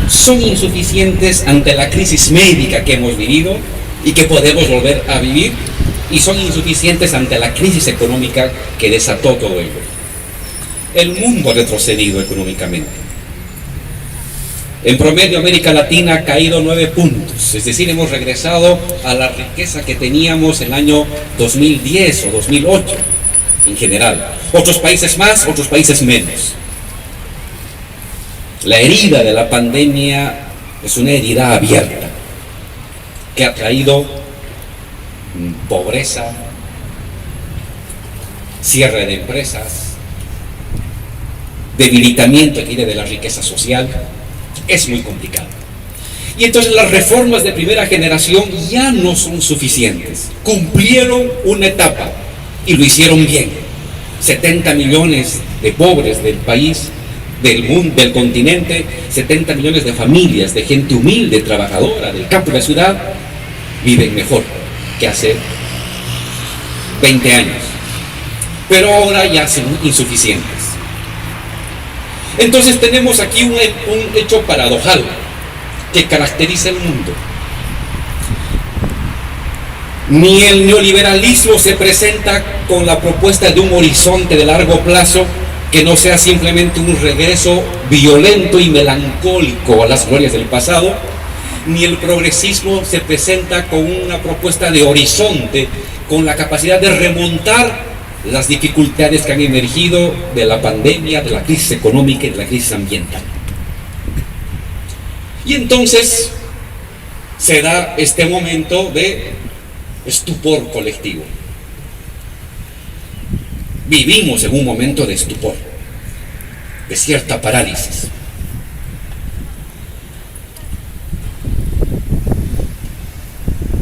son insuficientes ante la crisis médica que hemos vivido y que podemos volver a vivir, y son insuficientes ante la crisis económica que desató todo ello. El mundo ha retrocedido económicamente. En promedio, América Latina ha caído 9 puntos, es decir, hemos regresado a la riqueza que teníamos en el año 2010 o 2008, en general. Otros países más, otros países menos. La herida de la pandemia es una herida abierta, que ha traído pobreza, cierre de empresas, debilitamiento de la riqueza social. Es muy complicado. Y entonces las reformas de primera generación ya no son suficientes. Cumplieron una etapa y lo hicieron bien. 70 millones de pobres del país, del mundo, del continente, 70 millones de familias, de gente humilde, trabajadora, del campo y la ciudad, viven mejor que hace 20 años. Pero ahora ya son insuficientes. Entonces tenemos aquí un hecho paradojal que caracteriza el mundo. Ni el neoliberalismo se presenta con la propuesta de un horizonte de largo plazo que no sea simplemente un regreso violento y melancólico a las glorias del pasado, ni el progresismo se presenta con una propuesta de horizonte, con la capacidad de remontar las dificultades que han emergido de la pandemia, de la crisis económica y de la crisis ambiental. Y entonces se da este momento de estupor colectivo. Vivimos en un momento de estupor, de cierta parálisis.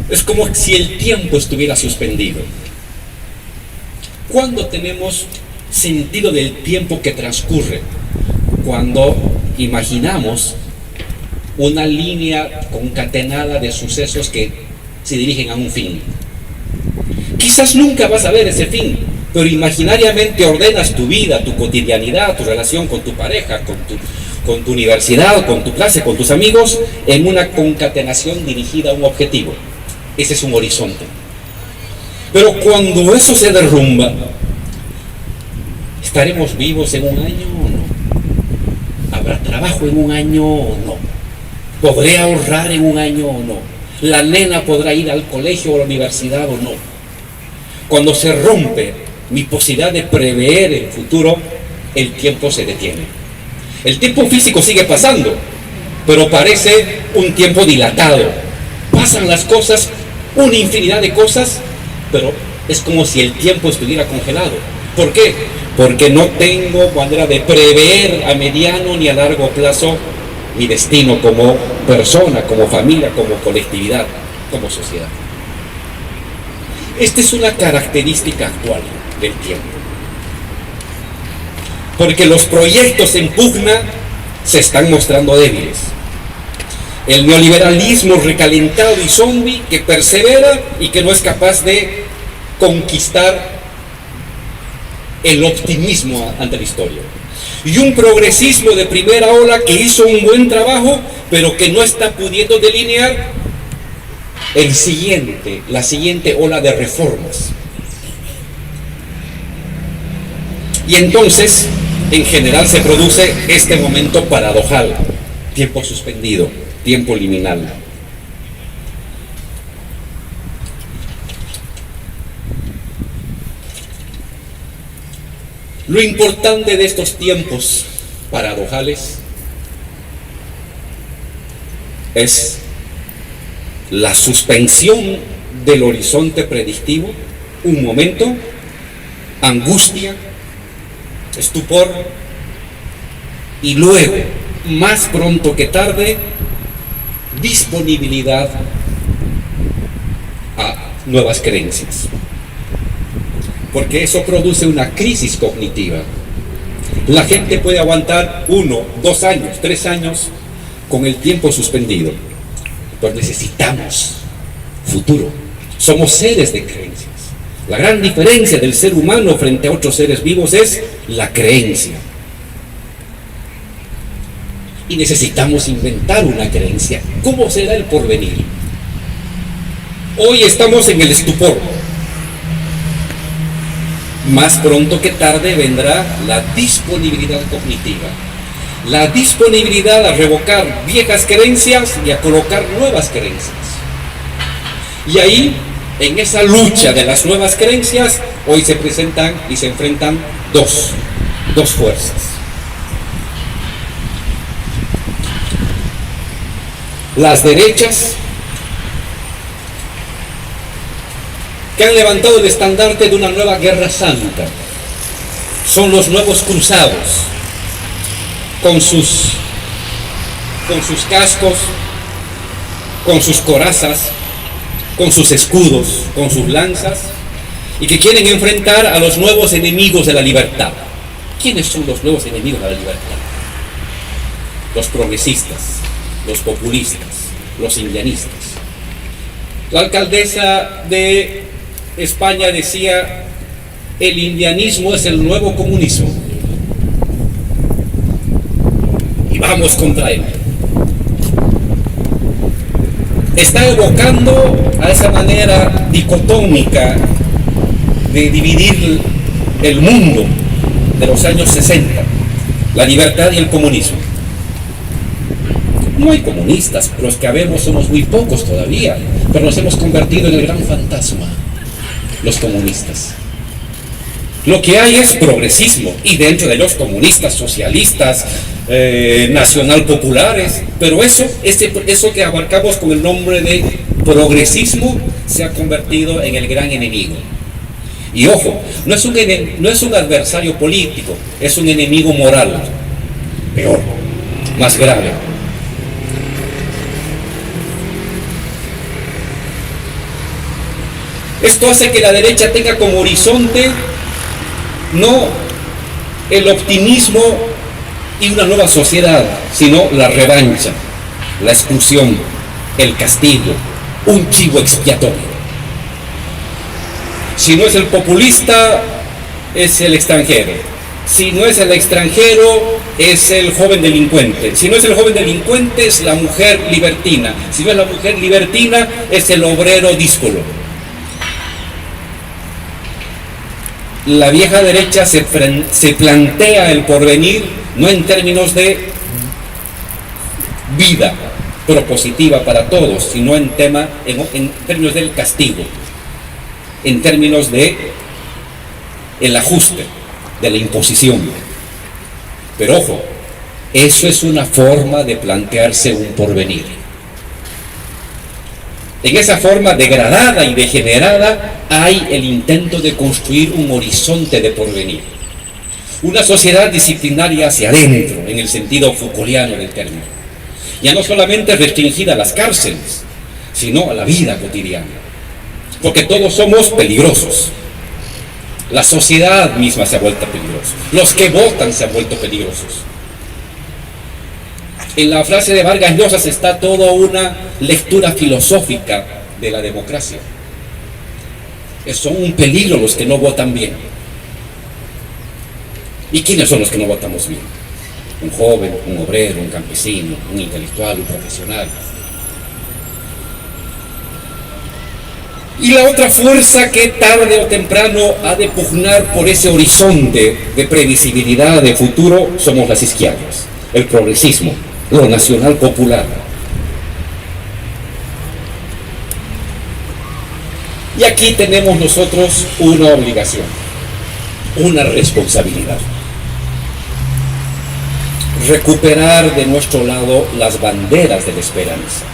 Es como si el tiempo estuviera suspendido. ¿Cuándo tenemos sentido del tiempo que transcurre? Cuando imaginamos una línea concatenada de sucesos que se dirigen a un fin. Quizás nunca vas a ver ese fin, pero imaginariamente ordenas tu vida, tu cotidianidad, tu relación con tu pareja, con tu universidad, con tu clase, con tus amigos, en una concatenación dirigida a un objetivo. Ese es un horizonte. Pero cuando eso se derrumba, ¿estaremos vivos en un año o no? ¿Habrá trabajo en un año o no? ¿Podré ahorrar en un año o no? ¿La nena podrá ir al colegio o a la universidad o no? Cuando se rompe mi posibilidad de prever el futuro, el tiempo se detiene. El tiempo físico sigue pasando, pero parece un tiempo dilatado. Pasan las cosas, una infinidad de cosas, pero es como si el tiempo estuviera congelado. ¿Por qué? Porque no tengo manera de prever a mediano ni a largo plazo mi destino como persona, como familia, como colectividad, como sociedad. Esta es una característica actual del tiempo. Porque los proyectos en pugna se están mostrando débiles. El neoliberalismo recalentado y zombie que persevera y que no es capaz de conquistar el optimismo ante la historia. Y un progresismo de primera ola que hizo un buen trabajo, pero que no está pudiendo delinear la siguiente ola de reformas. Y entonces, en general, se produce este momento paradojal, tiempo suspendido, tiempo liminal. Lo importante de estos tiempos paradojales es la suspensión del horizonte predictivo, un momento, angustia, estupor, y luego, más pronto que tarde, disponibilidad a nuevas creencias. Porque eso produce una crisis cognitiva. La gente puede aguantar 1, 2 años, 3 años con el tiempo suspendido, pero necesitamos futuro. Somos seres de creencias. La gran diferencia del ser humano frente a otros seres vivos es la creencia. Y necesitamos inventar una creencia. ¿Cómo será el porvenir? Hoy estamos en el estupor. Más pronto que tarde vendrá la disponibilidad cognitiva. La disponibilidad a revocar viejas creencias y a colocar nuevas creencias. Y ahí, en esa lucha de las nuevas creencias, hoy se presentan y se enfrentan dos fuerzas. Las derechas, que han levantado el estandarte de una nueva guerra santa. Son los nuevos cruzados, con sus cascos, con sus corazas, con sus escudos, con sus lanzas, y que quieren enfrentar a los nuevos enemigos de la libertad. ¿Quiénes son los nuevos enemigos de la libertad? Los progresistas, los populistas, los indianistas. La alcaldesa de España decía: el indianismo es el nuevo comunismo. Y vamos contra él. Está evocando a esa manera dicotómica de dividir el mundo de los años 60, la libertad y el comunismo. No hay comunistas, los que habemos somos muy pocos todavía, pero nos hemos convertido en el gran fantasma, los comunistas. Lo que hay es progresismo, y dentro de los comunistas, socialistas, nacional populares, pero eso que abarcamos con el nombre de progresismo se ha convertido en el gran enemigo. Y ojo, no es un adversario político, es un enemigo moral, peor, más grave. Esto hace que la derecha tenga como horizonte no el optimismo y una nueva sociedad, sino la revancha, la exclusión, el castigo, un chivo expiatorio. Si no es el populista, es el extranjero. Si no es el extranjero, es el joven delincuente. Si no es el joven delincuente, es la mujer libertina. Si no es la mujer libertina, es el obrero díscolo. La vieja derecha se plantea el porvenir no en términos de vida propositiva para todos, sino en términos del castigo, en términos de el ajuste, de la imposición. Pero ojo, eso es una forma de plantearse un porvenir. En esa forma degradada y degenerada hay el intento de construir un horizonte de porvenir. Una sociedad disciplinaria hacia adentro, en el sentido Foucaultiano del término. Ya no solamente restringida a las cárceles, sino a la vida cotidiana. Porque todos somos peligrosos. La sociedad misma se ha vuelto peligrosa. Los que votan se han vuelto peligrosos. En la frase de Vargas Llosa está toda una lectura filosófica de la democracia. Son un peligro los que no votan bien. ¿Y quiénes son los que no votamos bien? Un joven, un obrero, un campesino, un intelectual, un profesional. Y la otra fuerza que tarde o temprano ha de pugnar por ese horizonte de previsibilidad de futuro somos las izquierdas, el progresismo, lo nacional popular. Y aquí tenemos nosotros una obligación, una responsabilidad. Recuperar de nuestro lado las banderas de la esperanza.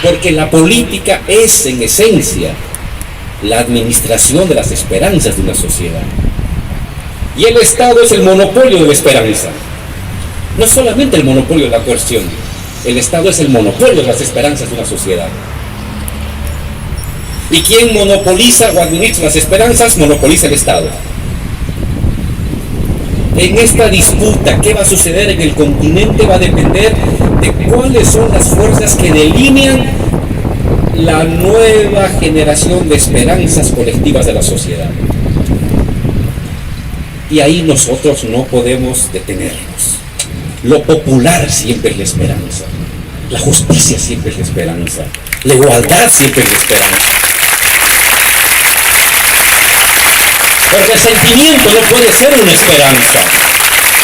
Porque la política es en esencia la administración de las esperanzas de una sociedad. Y el Estado es el monopolio de la esperanza. No solamente el monopolio de la coerción, el Estado es el monopolio de las esperanzas de una sociedad. ¿Y quién monopoliza o administra las esperanzas? Monopoliza el Estado. En esta disputa, ¿qué va a suceder en el continente? Va a depender de cuáles son las fuerzas que delinean la nueva generación de esperanzas colectivas de la sociedad. Y ahí nosotros no podemos detenernos. Lo popular siempre es la esperanza. La justicia siempre es la esperanza. La igualdad siempre es la esperanza. El resentimiento no puede ser una esperanza.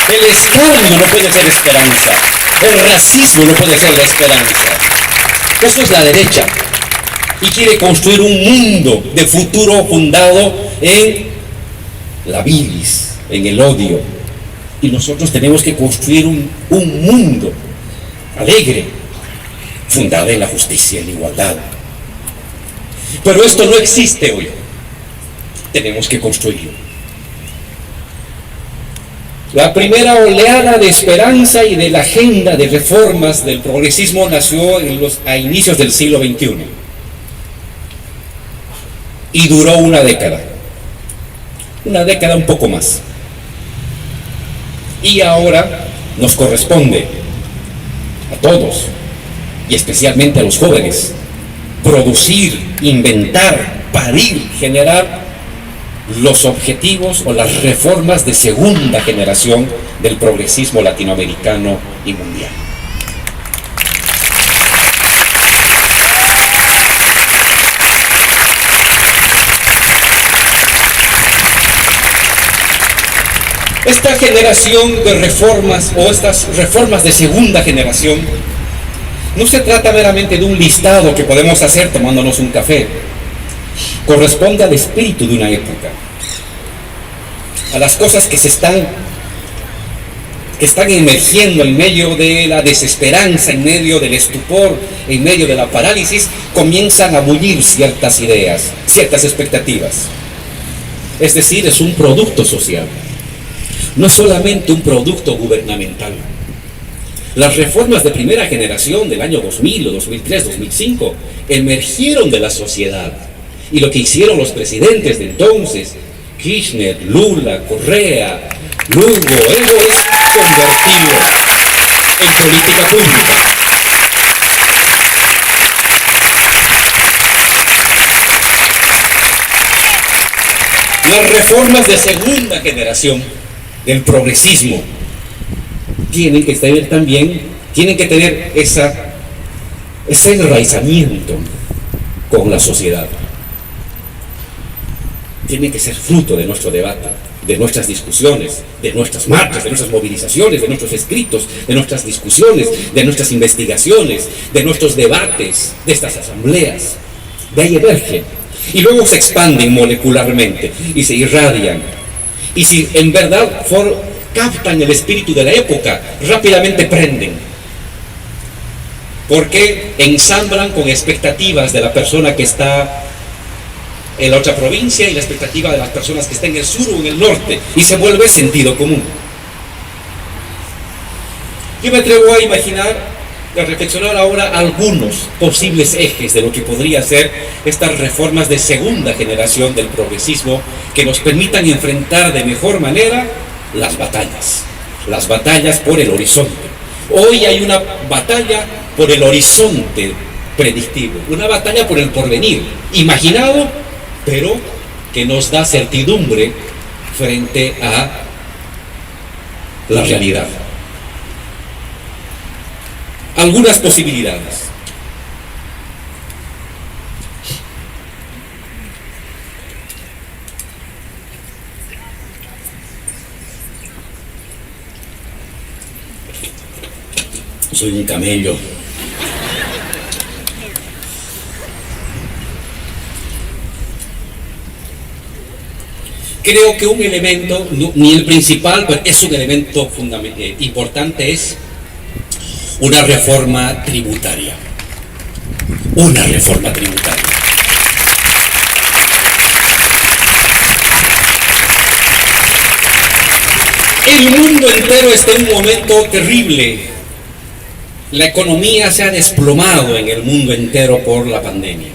El escarnio no puede ser esperanza. El racismo no puede ser la esperanza. Eso es la derecha. Y quiere construir un mundo de futuro fundado en la bilis, en el odio. Y nosotros tenemos que construir un mundo alegre, fundado en la justicia y la igualdad. Pero esto no existe hoy. Tenemos que construirlo. La primera oleada de esperanza y de la agenda de reformas del progresismo nació a inicios del siglo XXI. Y duró una década un poco más. Y ahora nos corresponde a todos, y especialmente a los jóvenes, producir, inventar, parir, generar los objetivos o las reformas de segunda generación del progresismo latinoamericano y mundial. Esta generación de reformas o estas reformas de segunda generación no se trata meramente de un listado que podemos hacer tomándonos un café. Corresponde al espíritu de una época, a las cosas que están emergiendo en medio de la desesperanza, en medio del estupor, en medio de la parálisis. Comienzan a bullir ciertas ideas, ciertas expectativas. Es decir, es un producto social. No es solamente un producto gubernamental. Las reformas de primera generación del año 2000, 2003, 2005 emergieron de la sociedad. Y lo que hicieron los presidentes de entonces, Kirchner, Lula, Correa, Lugo, Evo, es convertirlo en política pública. Las reformas de segunda generación del progresismo tienen que tener ese enraizamiento con la sociedad. Tienen que ser fruto de nuestro debate, de nuestras discusiones, de nuestras marchas, de nuestras movilizaciones, de nuestros escritos, de nuestras discusiones, de nuestras investigaciones, de nuestros debates, de estas asambleas. De ahí emergen y luego se expanden molecularmente y se irradian. Y si en verdad captan el espíritu de la época, rápidamente prenden. Porque ensamblan con expectativas de la persona que está en la otra provincia y la expectativa de las personas que están en el sur o en el norte, y se vuelve sentido común. Yo me atrevo a imaginar, a reflexionar ahora algunos posibles ejes de lo que podría ser estas reformas de segunda generación del progresismo que nos permitan enfrentar de mejor manera las batallas por el horizonte. Hoy hay una batalla por el horizonte predictivo, una batalla por el porvenir, imaginado, pero que nos da certidumbre frente a la realidad. Algunas posibilidades. Soy un camello. Creo que un elemento, ni el principal, pero es un elemento importante, es una reforma tributaria. Una reforma tributaria. El mundo entero está en un momento terrible. La economía se ha desplomado en el mundo entero por la pandemia.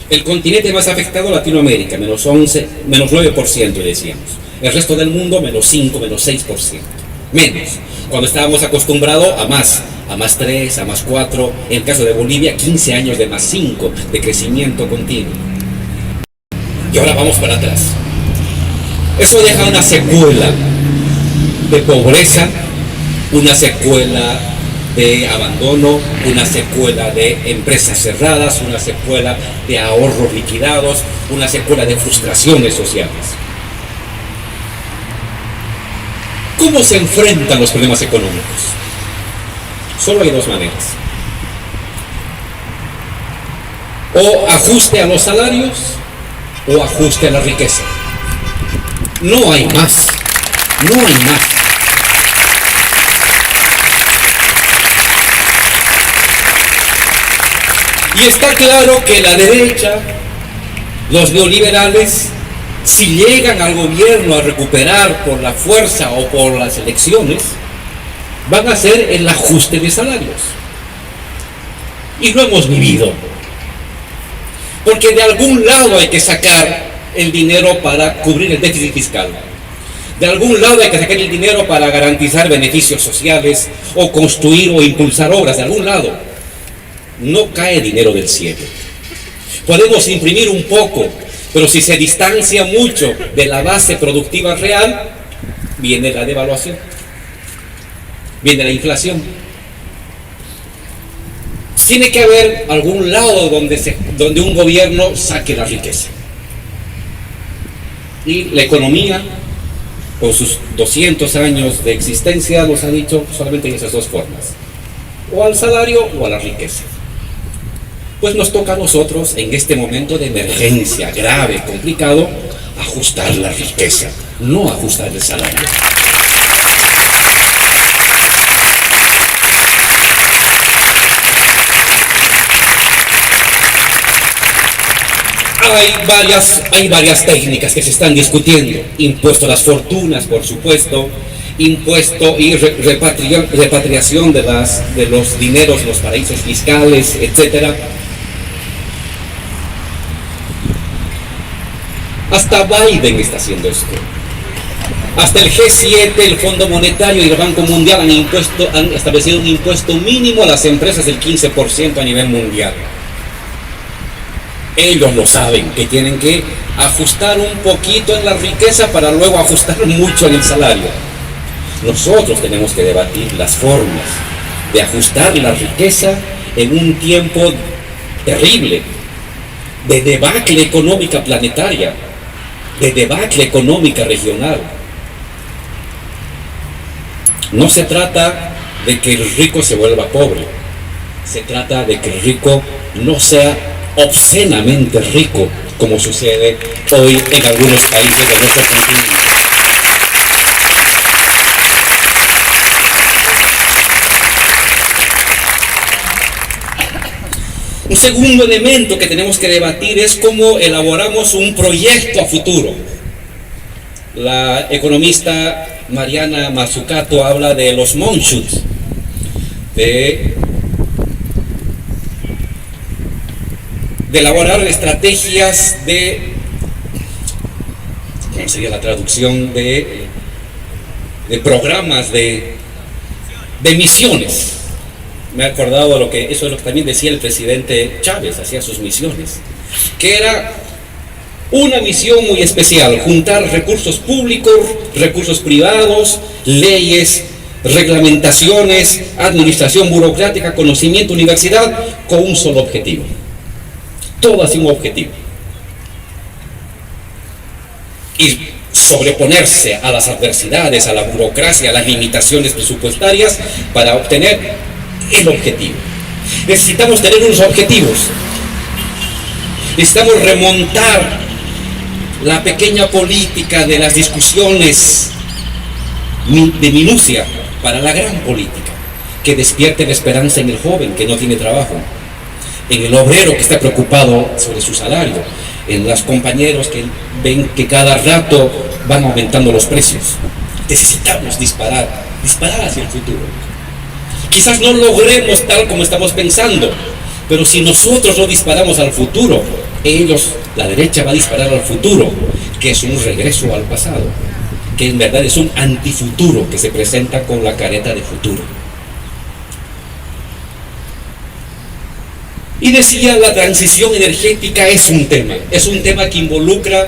El continente más afectado, Latinoamérica, menos 9% decíamos. El resto del mundo, menos 5, menos 6%. Menos. Cuando estábamos acostumbrados a más, a +3, a +4, en el caso de Bolivia 15 años de +5 de crecimiento continuo. Y ahora vamos para atrás. Eso deja una secuela de pobreza, una secuela de abandono, una secuela de empresas cerradas, una secuela de ahorros liquidados, una secuela de frustraciones sociales. ¿Cómo se enfrentan los problemas económicos? Solo hay dos maneras. O ajuste a los salarios o ajuste a la riqueza. No hay más. No hay más. Y está claro que la derecha, los neoliberales, si llegan al gobierno a recuperar por la fuerza o por las elecciones, van a hacer el ajuste de salarios. Y lo hemos vivido. Porque de algún lado hay que sacar el dinero para cubrir el déficit fiscal. De algún lado hay que sacar el dinero para garantizar beneficios sociales o construir o impulsar obras. De algún lado. No cae dinero del cielo. Podemos imprimir un poco, pero si se distancia mucho de la base productiva real, viene la devaluación, viene la inflación. Tiene que haber algún lado donde un gobierno saque la riqueza. Y la economía, con sus 200 años de existencia, nos ha dicho solamente en esas dos formas: o al salario o a la riqueza. Pues nos toca a nosotros, en este momento de emergencia grave, complicado, ajustar la riqueza, no ajustar el salario. Hay varias técnicas que se están discutiendo. Impuesto a las fortunas, por supuesto, impuesto y repatriación de los dineros, los paraísos fiscales, etcétera. Hasta Biden está haciendo esto. Hasta el G7, el Fondo Monetario y el Banco Mundial han establecido un impuesto mínimo a las empresas del 15% a nivel mundial. Ellos lo saben, que tienen que ajustar un poquito en la riqueza para luego ajustar mucho en el salario. Nosotros tenemos que debatir las formas de ajustar la riqueza en un tiempo terrible, de debacle económica planetaria, de debacle económica regional. No se trata de que el rico se vuelva pobre, se trata de que el rico no sea obscenamente rico, como sucede hoy en algunos países de nuestro continente. Un segundo elemento que tenemos que debatir es cómo elaboramos un proyecto a futuro. La economista Mariana Mazzucato habla de los moonshots, de elaborar estrategias ¿cómo sería la traducción? De programas de misiones. Me he acordado de eso es lo que también decía el presidente Chávez, hacía sus misiones, que era una misión muy especial: juntar recursos públicos, recursos privados, leyes, reglamentaciones, administración burocrática, conocimiento, universidad, con un solo objetivo. Todo hacia un objetivo. Y sobreponerse a las adversidades, a la burocracia, a las limitaciones presupuestarias para obtener el objetivo. Necesitamos tener unos objetivos. Necesitamos remontar la pequeña política de las discusiones de minucia para la gran política, que despierte la esperanza en el joven que no tiene trabajo, en el obrero que está preocupado sobre su salario, en los compañeros que ven que cada rato van aumentando los precios. Necesitamos disparar hacia el futuro. Quizás no logremos tal como estamos pensando, pero si nosotros no disparamos al futuro, la derecha va a disparar al futuro, que es un regreso al pasado, que en verdad es un antifuturo que se presenta con la careta de futuro. Y decía, la transición energética es un tema que involucra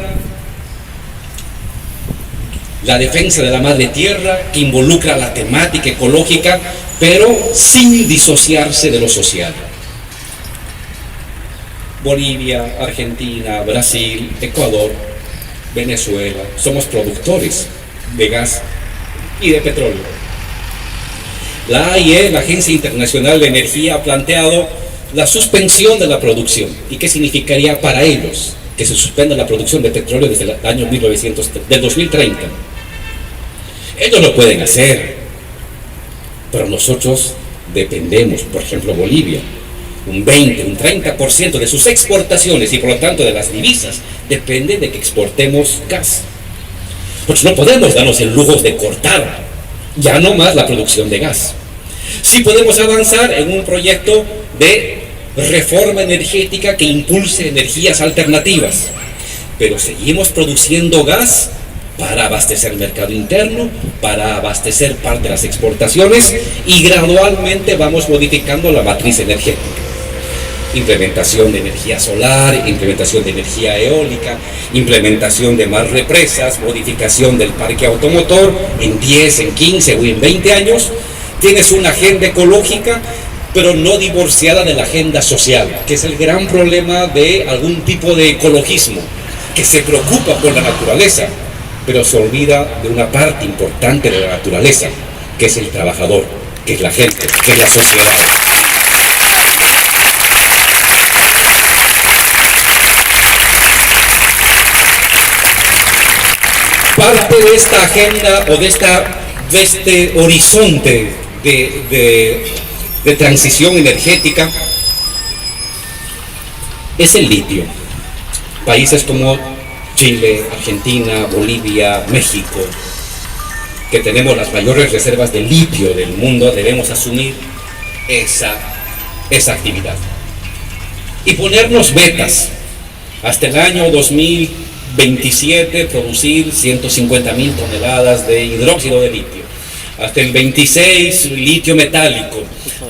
la defensa de la madre tierra, que involucra la temática ecológica, pero sin disociarse de lo social. Bolivia, Argentina, Brasil, Ecuador, Venezuela, somos productores de gas y de petróleo. La AIE, la Agencia Internacional de Energía, ha planteado la suspensión de la producción. ¿Y qué significaría para ellos que se suspenda la producción de petróleo desde el año 2030? Ellos lo pueden hacer, pero nosotros dependemos, por ejemplo Bolivia, un 20, un 30% de sus exportaciones y por lo tanto de las divisas depende de que exportemos gas. Pues no podemos darnos el lujo de cortar ya no más la producción de gas. Sí podemos avanzar en un proyecto de reforma energética que impulse energías alternativas, pero seguimos produciendo gas para abastecer el mercado interno, para abastecer parte de las exportaciones y gradualmente vamos modificando la matriz energética. Implementación de energía solar, implementación de energía eólica, implementación de más represas, modificación del parque automotor en 10, en 15 o en 20 años. Tienes una agenda ecológica, pero no divorciada de la agenda social, que es el gran problema de algún tipo de ecologismo, que se preocupa por la naturaleza, pero se olvida de una parte importante de la naturaleza, que es el trabajador, que es la gente, que es la sociedad. Parte de esta agenda o de este horizonte de transición energética es el litio. Países como Chile, Argentina, Bolivia, México, que tenemos las mayores reservas de litio del mundo, debemos asumir esa actividad y ponernos metas. Hasta el año 2027 producir 150.000 toneladas de hidróxido de litio, hasta el 26 litio metálico,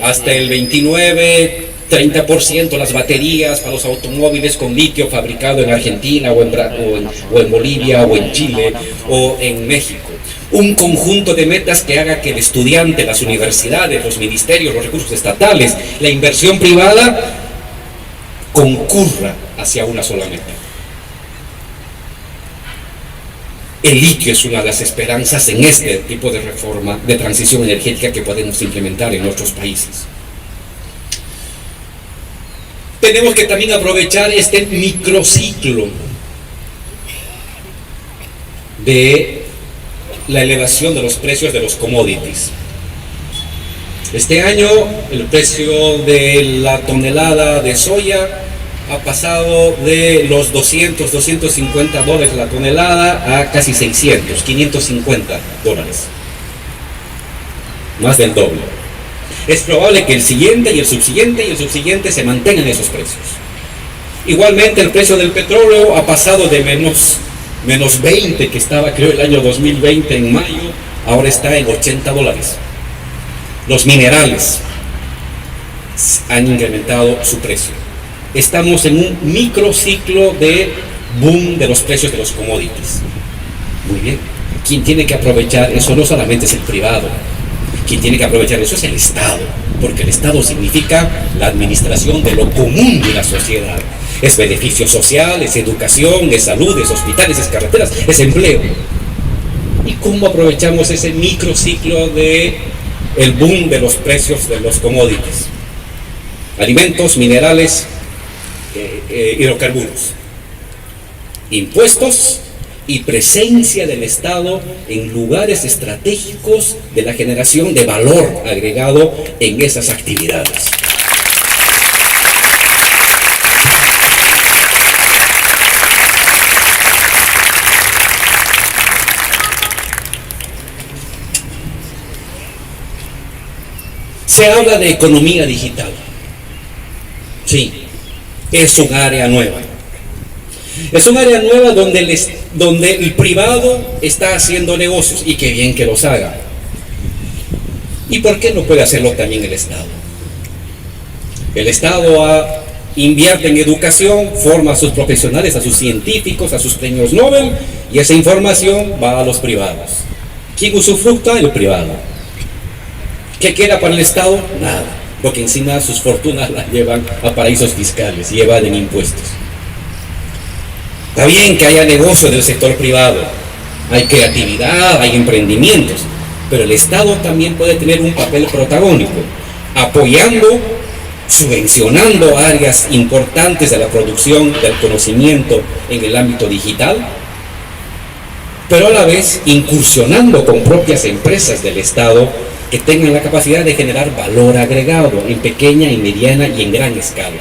hasta el 29 30% las baterías para los automóviles con litio fabricado en Argentina o en Bolivia o en Chile o en México. Un conjunto de metas que haga que el estudiante, las universidades, los ministerios, los recursos estatales, la inversión privada concurra hacia una sola meta. El litio es una de las esperanzas en este tipo de reforma, de transición energética que podemos implementar en nuestros países. Tenemos que también aprovechar este microciclo de la elevación de los precios de los commodities. Este año el precio de la tonelada de soya ha pasado de los 200, 250 dólares la tonelada a casi 600, 550 dólares. Más del doble. Es probable que el siguiente y el subsiguiente y el subsiguiente se mantengan esos precios. Igualmente el precio del petróleo ha pasado de menos 20 que estaba creo el año 2020 en mayo, ahora está en 80 dólares. Los minerales han incrementado su precio. Estamos en un microciclo de boom de los precios de los commodities. Muy bien. Quien tiene que aprovechar eso no solamente es el privado. Quien tiene que aprovechar eso es el Estado, porque el Estado significa la administración de lo común de la sociedad. Es beneficio social, es educación, es salud, es hospitales, es carreteras, es empleo. ¿Y cómo aprovechamos ese microciclo de el boom de los precios de los commodities? Alimentos, minerales, hidrocarburos. Impuestos y presencia del Estado en lugares estratégicos de la generación de valor agregado en esas actividades. Se habla de economía digital. Sí, es un área nueva. Es un área nueva donde el privado está haciendo negocios, y qué bien que los haga. ¿Y por qué no puede hacerlo también el Estado? El Estado ha invierte en educación, forma a sus profesionales, a sus científicos, a sus premios Nobel, y esa información va a los privados. ¿Quién usufructa? El privado. ¿Qué queda para el Estado? Nada, porque encima sus fortunas las llevan a paraísos fiscales y evaden impuestos. Está bien que haya negocio del sector privado, hay creatividad, hay emprendimientos, pero el Estado también puede tener un papel protagónico, apoyando, subvencionando áreas importantes de la producción del conocimiento en el ámbito digital, pero a la vez incursionando con propias empresas del Estado que tengan la capacidad de generar valor agregado en pequeña, en mediana y en gran escala.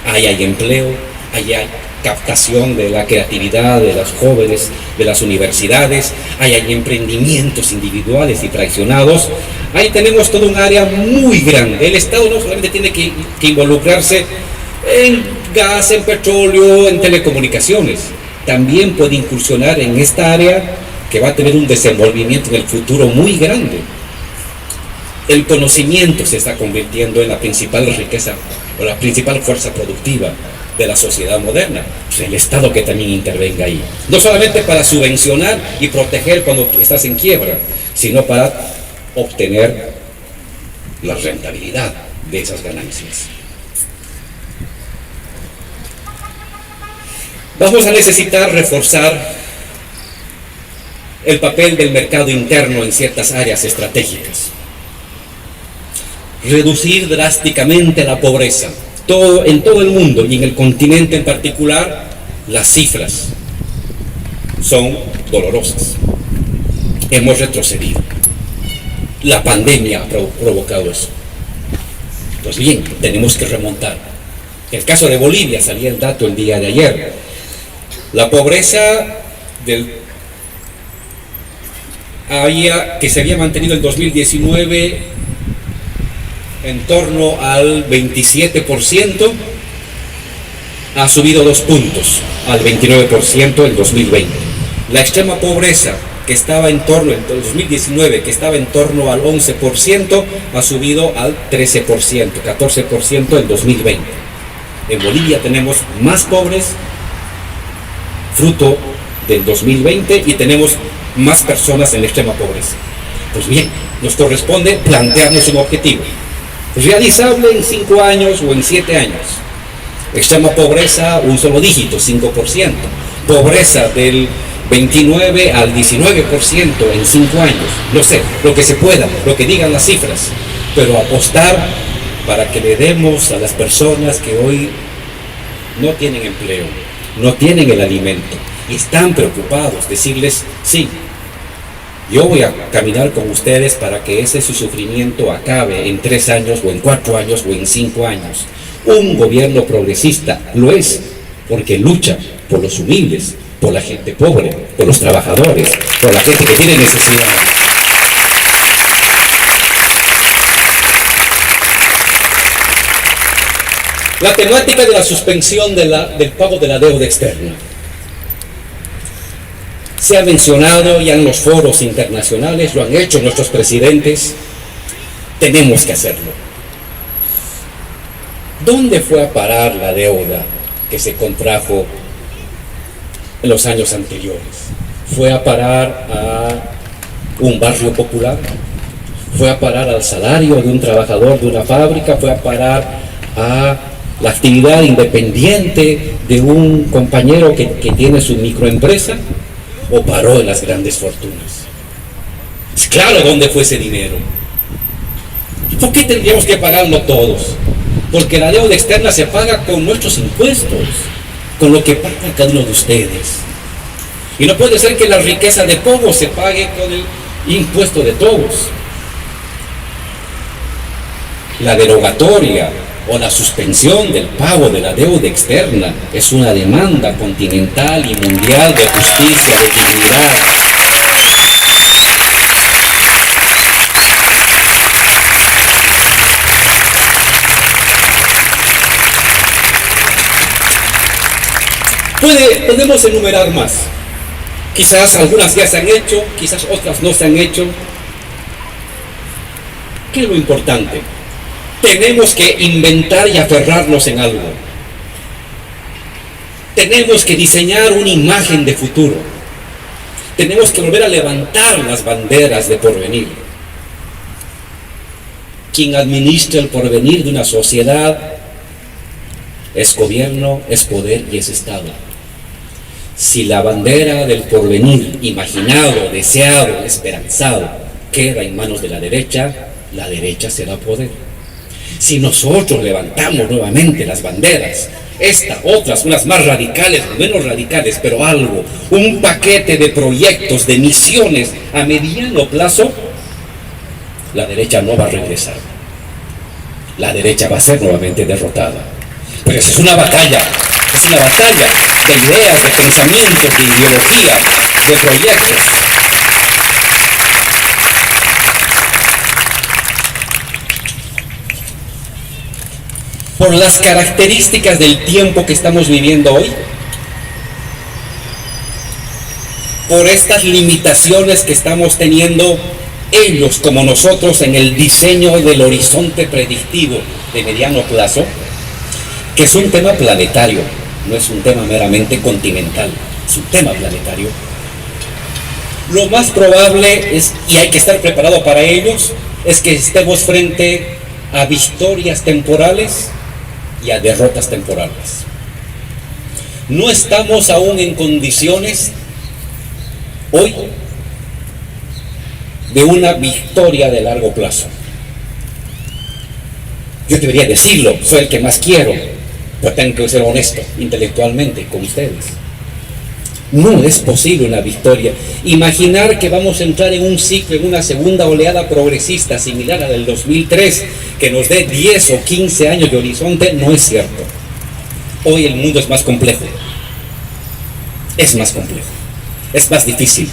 Ahí hay empleo, ahí hay captación de la creatividad de los jóvenes, de las universidades, ahí hay emprendimientos individuales y fraccionados. Ahí tenemos todo un área muy grande. El Estado no solamente tiene que involucrarse en gas, en petróleo, en telecomunicaciones, también puede incursionar en esta área que va a tener un desenvolvimiento en el futuro muy grande. El conocimiento se está convirtiendo en la principal riqueza o la principal fuerza productiva de la sociedad moderna. Pues el Estado que también intervenga ahí, no solamente para subvencionar y proteger cuando estás en quiebra, sino para obtener la rentabilidad de esas ganancias. Vamos a necesitar reforzar el papel del mercado interno en ciertas áreas estratégicas, reducir drásticamente la pobreza en todo el mundo y en el continente en particular. Las cifras son dolorosas. Hemos retrocedido. La pandemia ha provocado eso. Pues bien, tenemos que remontar. En el caso de Bolivia, salía el dato el día de ayer. La pobreza que se había mantenido en 2019 en torno al 27%, ha subido 2 puntos al 29% en 2020. La extrema pobreza, que estaba en 2019, que estaba en torno al 11%, ha subido al 13%, 14% en 2020. En Bolivia tenemos más pobres, fruto del 2020, y tenemos más personas en la extrema pobreza. Pues bien, nos corresponde plantearnos un objetivo realizable en 5 años o en 7 años. Extrema pobreza, un solo dígito, 5%. Pobreza del 29 al 19% en 5 años. No sé, lo que se pueda, lo que digan las cifras, pero apostar para que le demos a las personas que hoy no tienen empleo, no tienen el alimento y están preocupados, decirles: sí, yo voy a caminar con ustedes para que ese su sufrimiento acabe en 3 años o en 4 años o en 5 años. Un gobierno progresista lo es porque lucha por los humildes, por la gente pobre, por los trabajadores, por la gente que tiene necesidad. La temática de la suspensión del pago de la deuda externa se ha mencionado ya en los foros internacionales, lo han hecho nuestros presidentes. Tenemos que hacerlo. ¿Dónde fue a parar la deuda que se contrajo en los años anteriores? ¿Fue a parar a un barrio popular? ¿Fue a parar al salario de un trabajador de una fábrica? ¿Fue a parar a la actividad independiente de un compañero que tiene su microempresa? ¿O paró en las grandes fortunas? Es claro dónde fue ese dinero. ¿Por qué tendríamos que pagarlo todos? Porque la deuda externa se paga con nuestros impuestos, con lo que paga cada uno de ustedes. Y no puede ser que la riqueza de pocos se pague con el impuesto de todos. La derogatoria o la suspensión del pago de la deuda externa es una demanda continental y mundial de justicia, de dignidad. Podemos enumerar más. Quizás algunas ya se han hecho, quizás otras no se han hecho. ¿Qué es lo importante? Tenemos que inventar y aferrarnos en algo. Tenemos que diseñar una imagen de futuro. Tenemos que volver a levantar las banderas de porvenir. Quien administra el porvenir de una sociedad es gobierno, es poder y es Estado. Si la bandera del porvenir, imaginado, deseado, esperanzado, queda en manos de la derecha será poder. Si nosotros levantamos nuevamente las banderas, estas, otras, unas más radicales, menos radicales, pero algo, un paquete de proyectos, de misiones a mediano plazo, la derecha no va a regresar. La derecha va a ser nuevamente derrotada. Pero esa es una batalla de ideas, de pensamientos, de ideología, de proyectos. Por las características del tiempo que estamos viviendo hoy, por estas limitaciones que estamos teniendo ellos como nosotros en el diseño del horizonte predictivo de mediano plazo, que es un tema planetario, no es un tema meramente continental, es un tema planetario. Lo más probable es, y hay que estar preparado para ellos, es que estemos frente a victorias temporales y a derrotas temporales. No estamos aún en condiciones hoy de una victoria de largo plazo. Yo debería decirlo, soy el que más quiero, pero tengo que ser honesto intelectualmente con ustedes. No es posible una victoria. Imaginar que vamos a entrar en un ciclo, en una segunda oleada progresista similar a la del 2003, que nos dé 10 o 15 años de horizonte, no es cierto. Hoy el mundo es más complejo. Es más complejo. Es más difícil.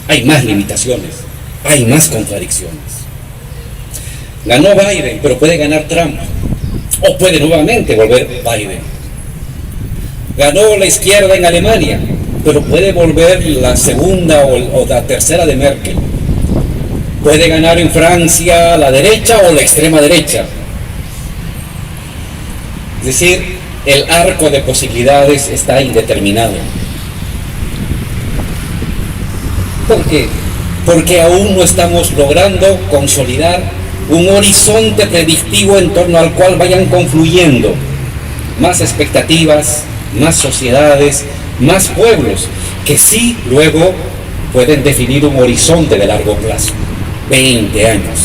Hay más limitaciones. Hay más contradicciones. Ganó Biden, pero puede ganar Trump. O puede nuevamente volver Biden. Ganó la izquierda en Alemania, pero puede volver la segunda o la tercera de Merkel. Puede ganar en Francia la derecha o la extrema derecha. Es decir, el arco de posibilidades está indeterminado. ¿Por qué? Porque aún no estamos logrando consolidar un horizonte predictivo en torno al cual vayan confluyendo más expectativas, más sociedades, más pueblos, que sí luego pueden definir un horizonte de largo plazo, 20 años.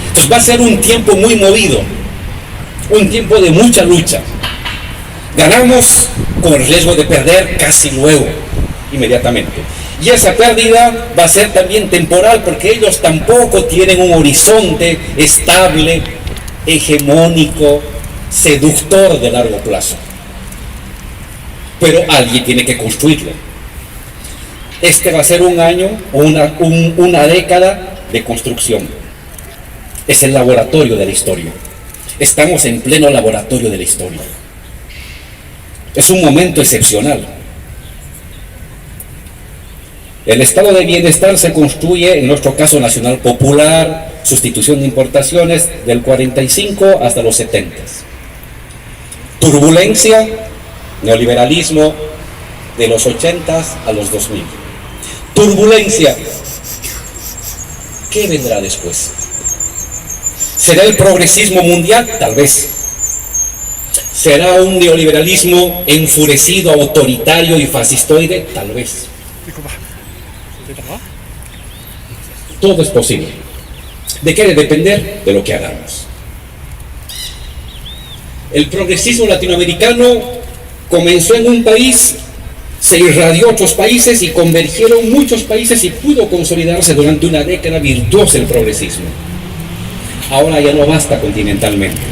Entonces va a ser un tiempo muy movido, un tiempo de mucha lucha. Ganamos con el riesgo de perder casi luego, inmediatamente. Y esa pérdida va a ser también temporal, porque ellos tampoco tienen un horizonte estable, hegemónico, seductor de largo plazo. Pero alguien tiene que construirlo. Este va a ser un año o una década de construcción. Es el laboratorio de la historia. Estamos en pleno laboratorio de la historia. Es un momento excepcional. El estado de bienestar se construye, en nuestro caso nacional popular, sustitución de importaciones del 45 hasta los 70. Turbulencia, neoliberalismo de los 80 a los 2000. Turbulencia. ¿Qué vendrá después? ¿Será el progresismo mundial? Tal vez. ¿Será un neoliberalismo enfurecido, autoritario y fascistoide? Tal vez. Todo es posible. ¿De qué debe depender? De lo que hagamos. El progresismo latinoamericano comenzó en un país, se irradió a otros países y convergieron muchos países y pudo consolidarse durante una década virtuosa el progresismo. Ahora ya no basta continentalmente.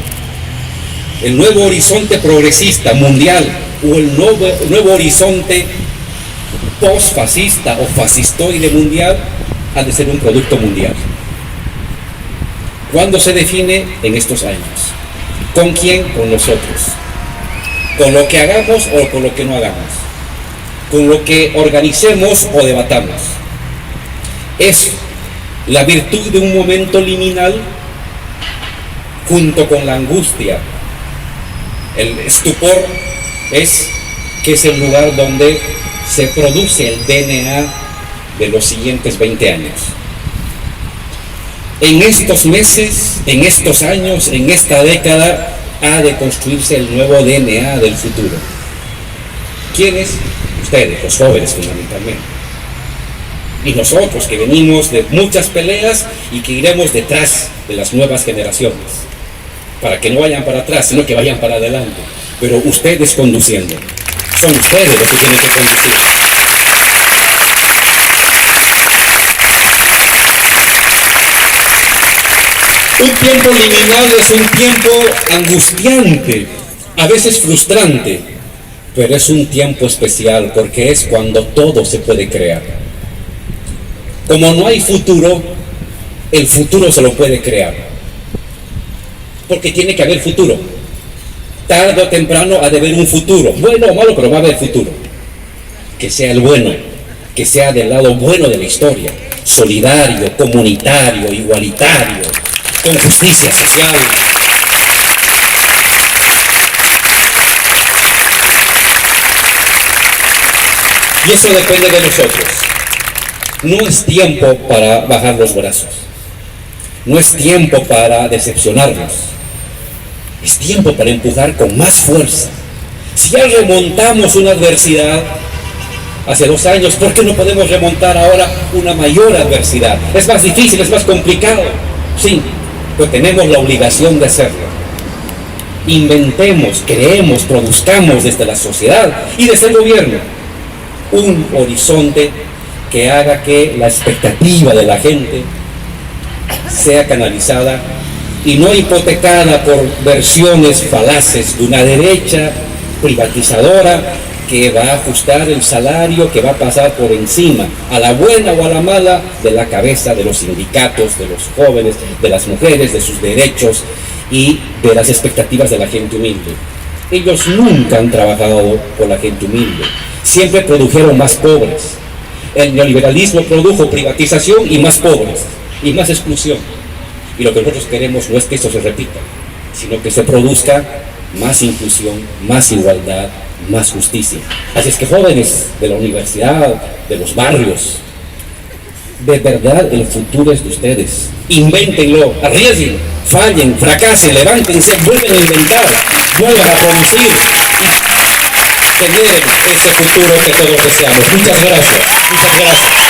El nuevo horizonte progresista mundial o el nuevo horizonte post-fascista o fascistoide mundial ha de ser un producto mundial. ¿Cuándo se define? En estos años. ¿Con quién? Con nosotros. Con lo que hagamos o con lo que no hagamos. Con lo que organicemos o debatamos. Es la virtud de un momento liminal junto con la angustia. El estupor es que es el lugar donde se produce el DNA de los siguientes 20 años. En estos meses, en estos años, en esta década, ha de construirse el nuevo DNA del futuro. ¿Quiénes? Ustedes, los jóvenes fundamentalmente. Y nosotros que venimos de muchas peleas y que iremos detrás de las nuevas generaciones, para que no vayan para atrás, sino que vayan para adelante. Pero ustedes conduciendo. Son ustedes los que tienen que conducir. Un tiempo liminal es un tiempo angustiante, a veces frustrante, pero es un tiempo especial porque es cuando todo se puede crear. Como no hay futuro, el futuro se lo puede crear. Porque tiene que haber futuro. Tarde o temprano ha de haber un futuro. Bueno o malo, pero va a haber futuro. Que sea el bueno, que sea del lado bueno de la historia. Solidario, comunitario, igualitario, con justicia social. Y eso depende de nosotros. No es tiempo para bajar los brazos. No es tiempo para decepcionarnos. Es tiempo para empujar con más fuerza. Si ya remontamos una adversidad hace 2 años, ¿por qué no podemos remontar ahora una mayor adversidad? Es más difícil, es más complicado. Sí, pero tenemos la obligación de hacerlo. Inventemos, creemos, produzcamos desde la sociedad y desde el gobierno un horizonte que haga que la expectativa de la gente sea canalizada y no hipotecada por versiones falaces de una derecha privatizadora que va a ajustar el salario, que va a pasar por encima, a la buena o a la mala, de la cabeza de los sindicatos, de los jóvenes, de las mujeres, de sus derechos y de las expectativas de la gente humilde. Ellos nunca han trabajado por la gente humilde, siempre produjeron más pobres. El neoliberalismo produjo privatización y más pobres, y más exclusión. Y lo que nosotros queremos no es que eso se repita, sino que se produzca más inclusión, más igualdad, más justicia. Así es que jóvenes de la universidad, de los barrios, de verdad el futuro es de ustedes. Invéntenlo, arriesguen, fallen, fracasen, levántense, vuelven a inventar, vuelvan a producir y generen ese futuro que todos deseamos. Muchas gracias. Muchas gracias.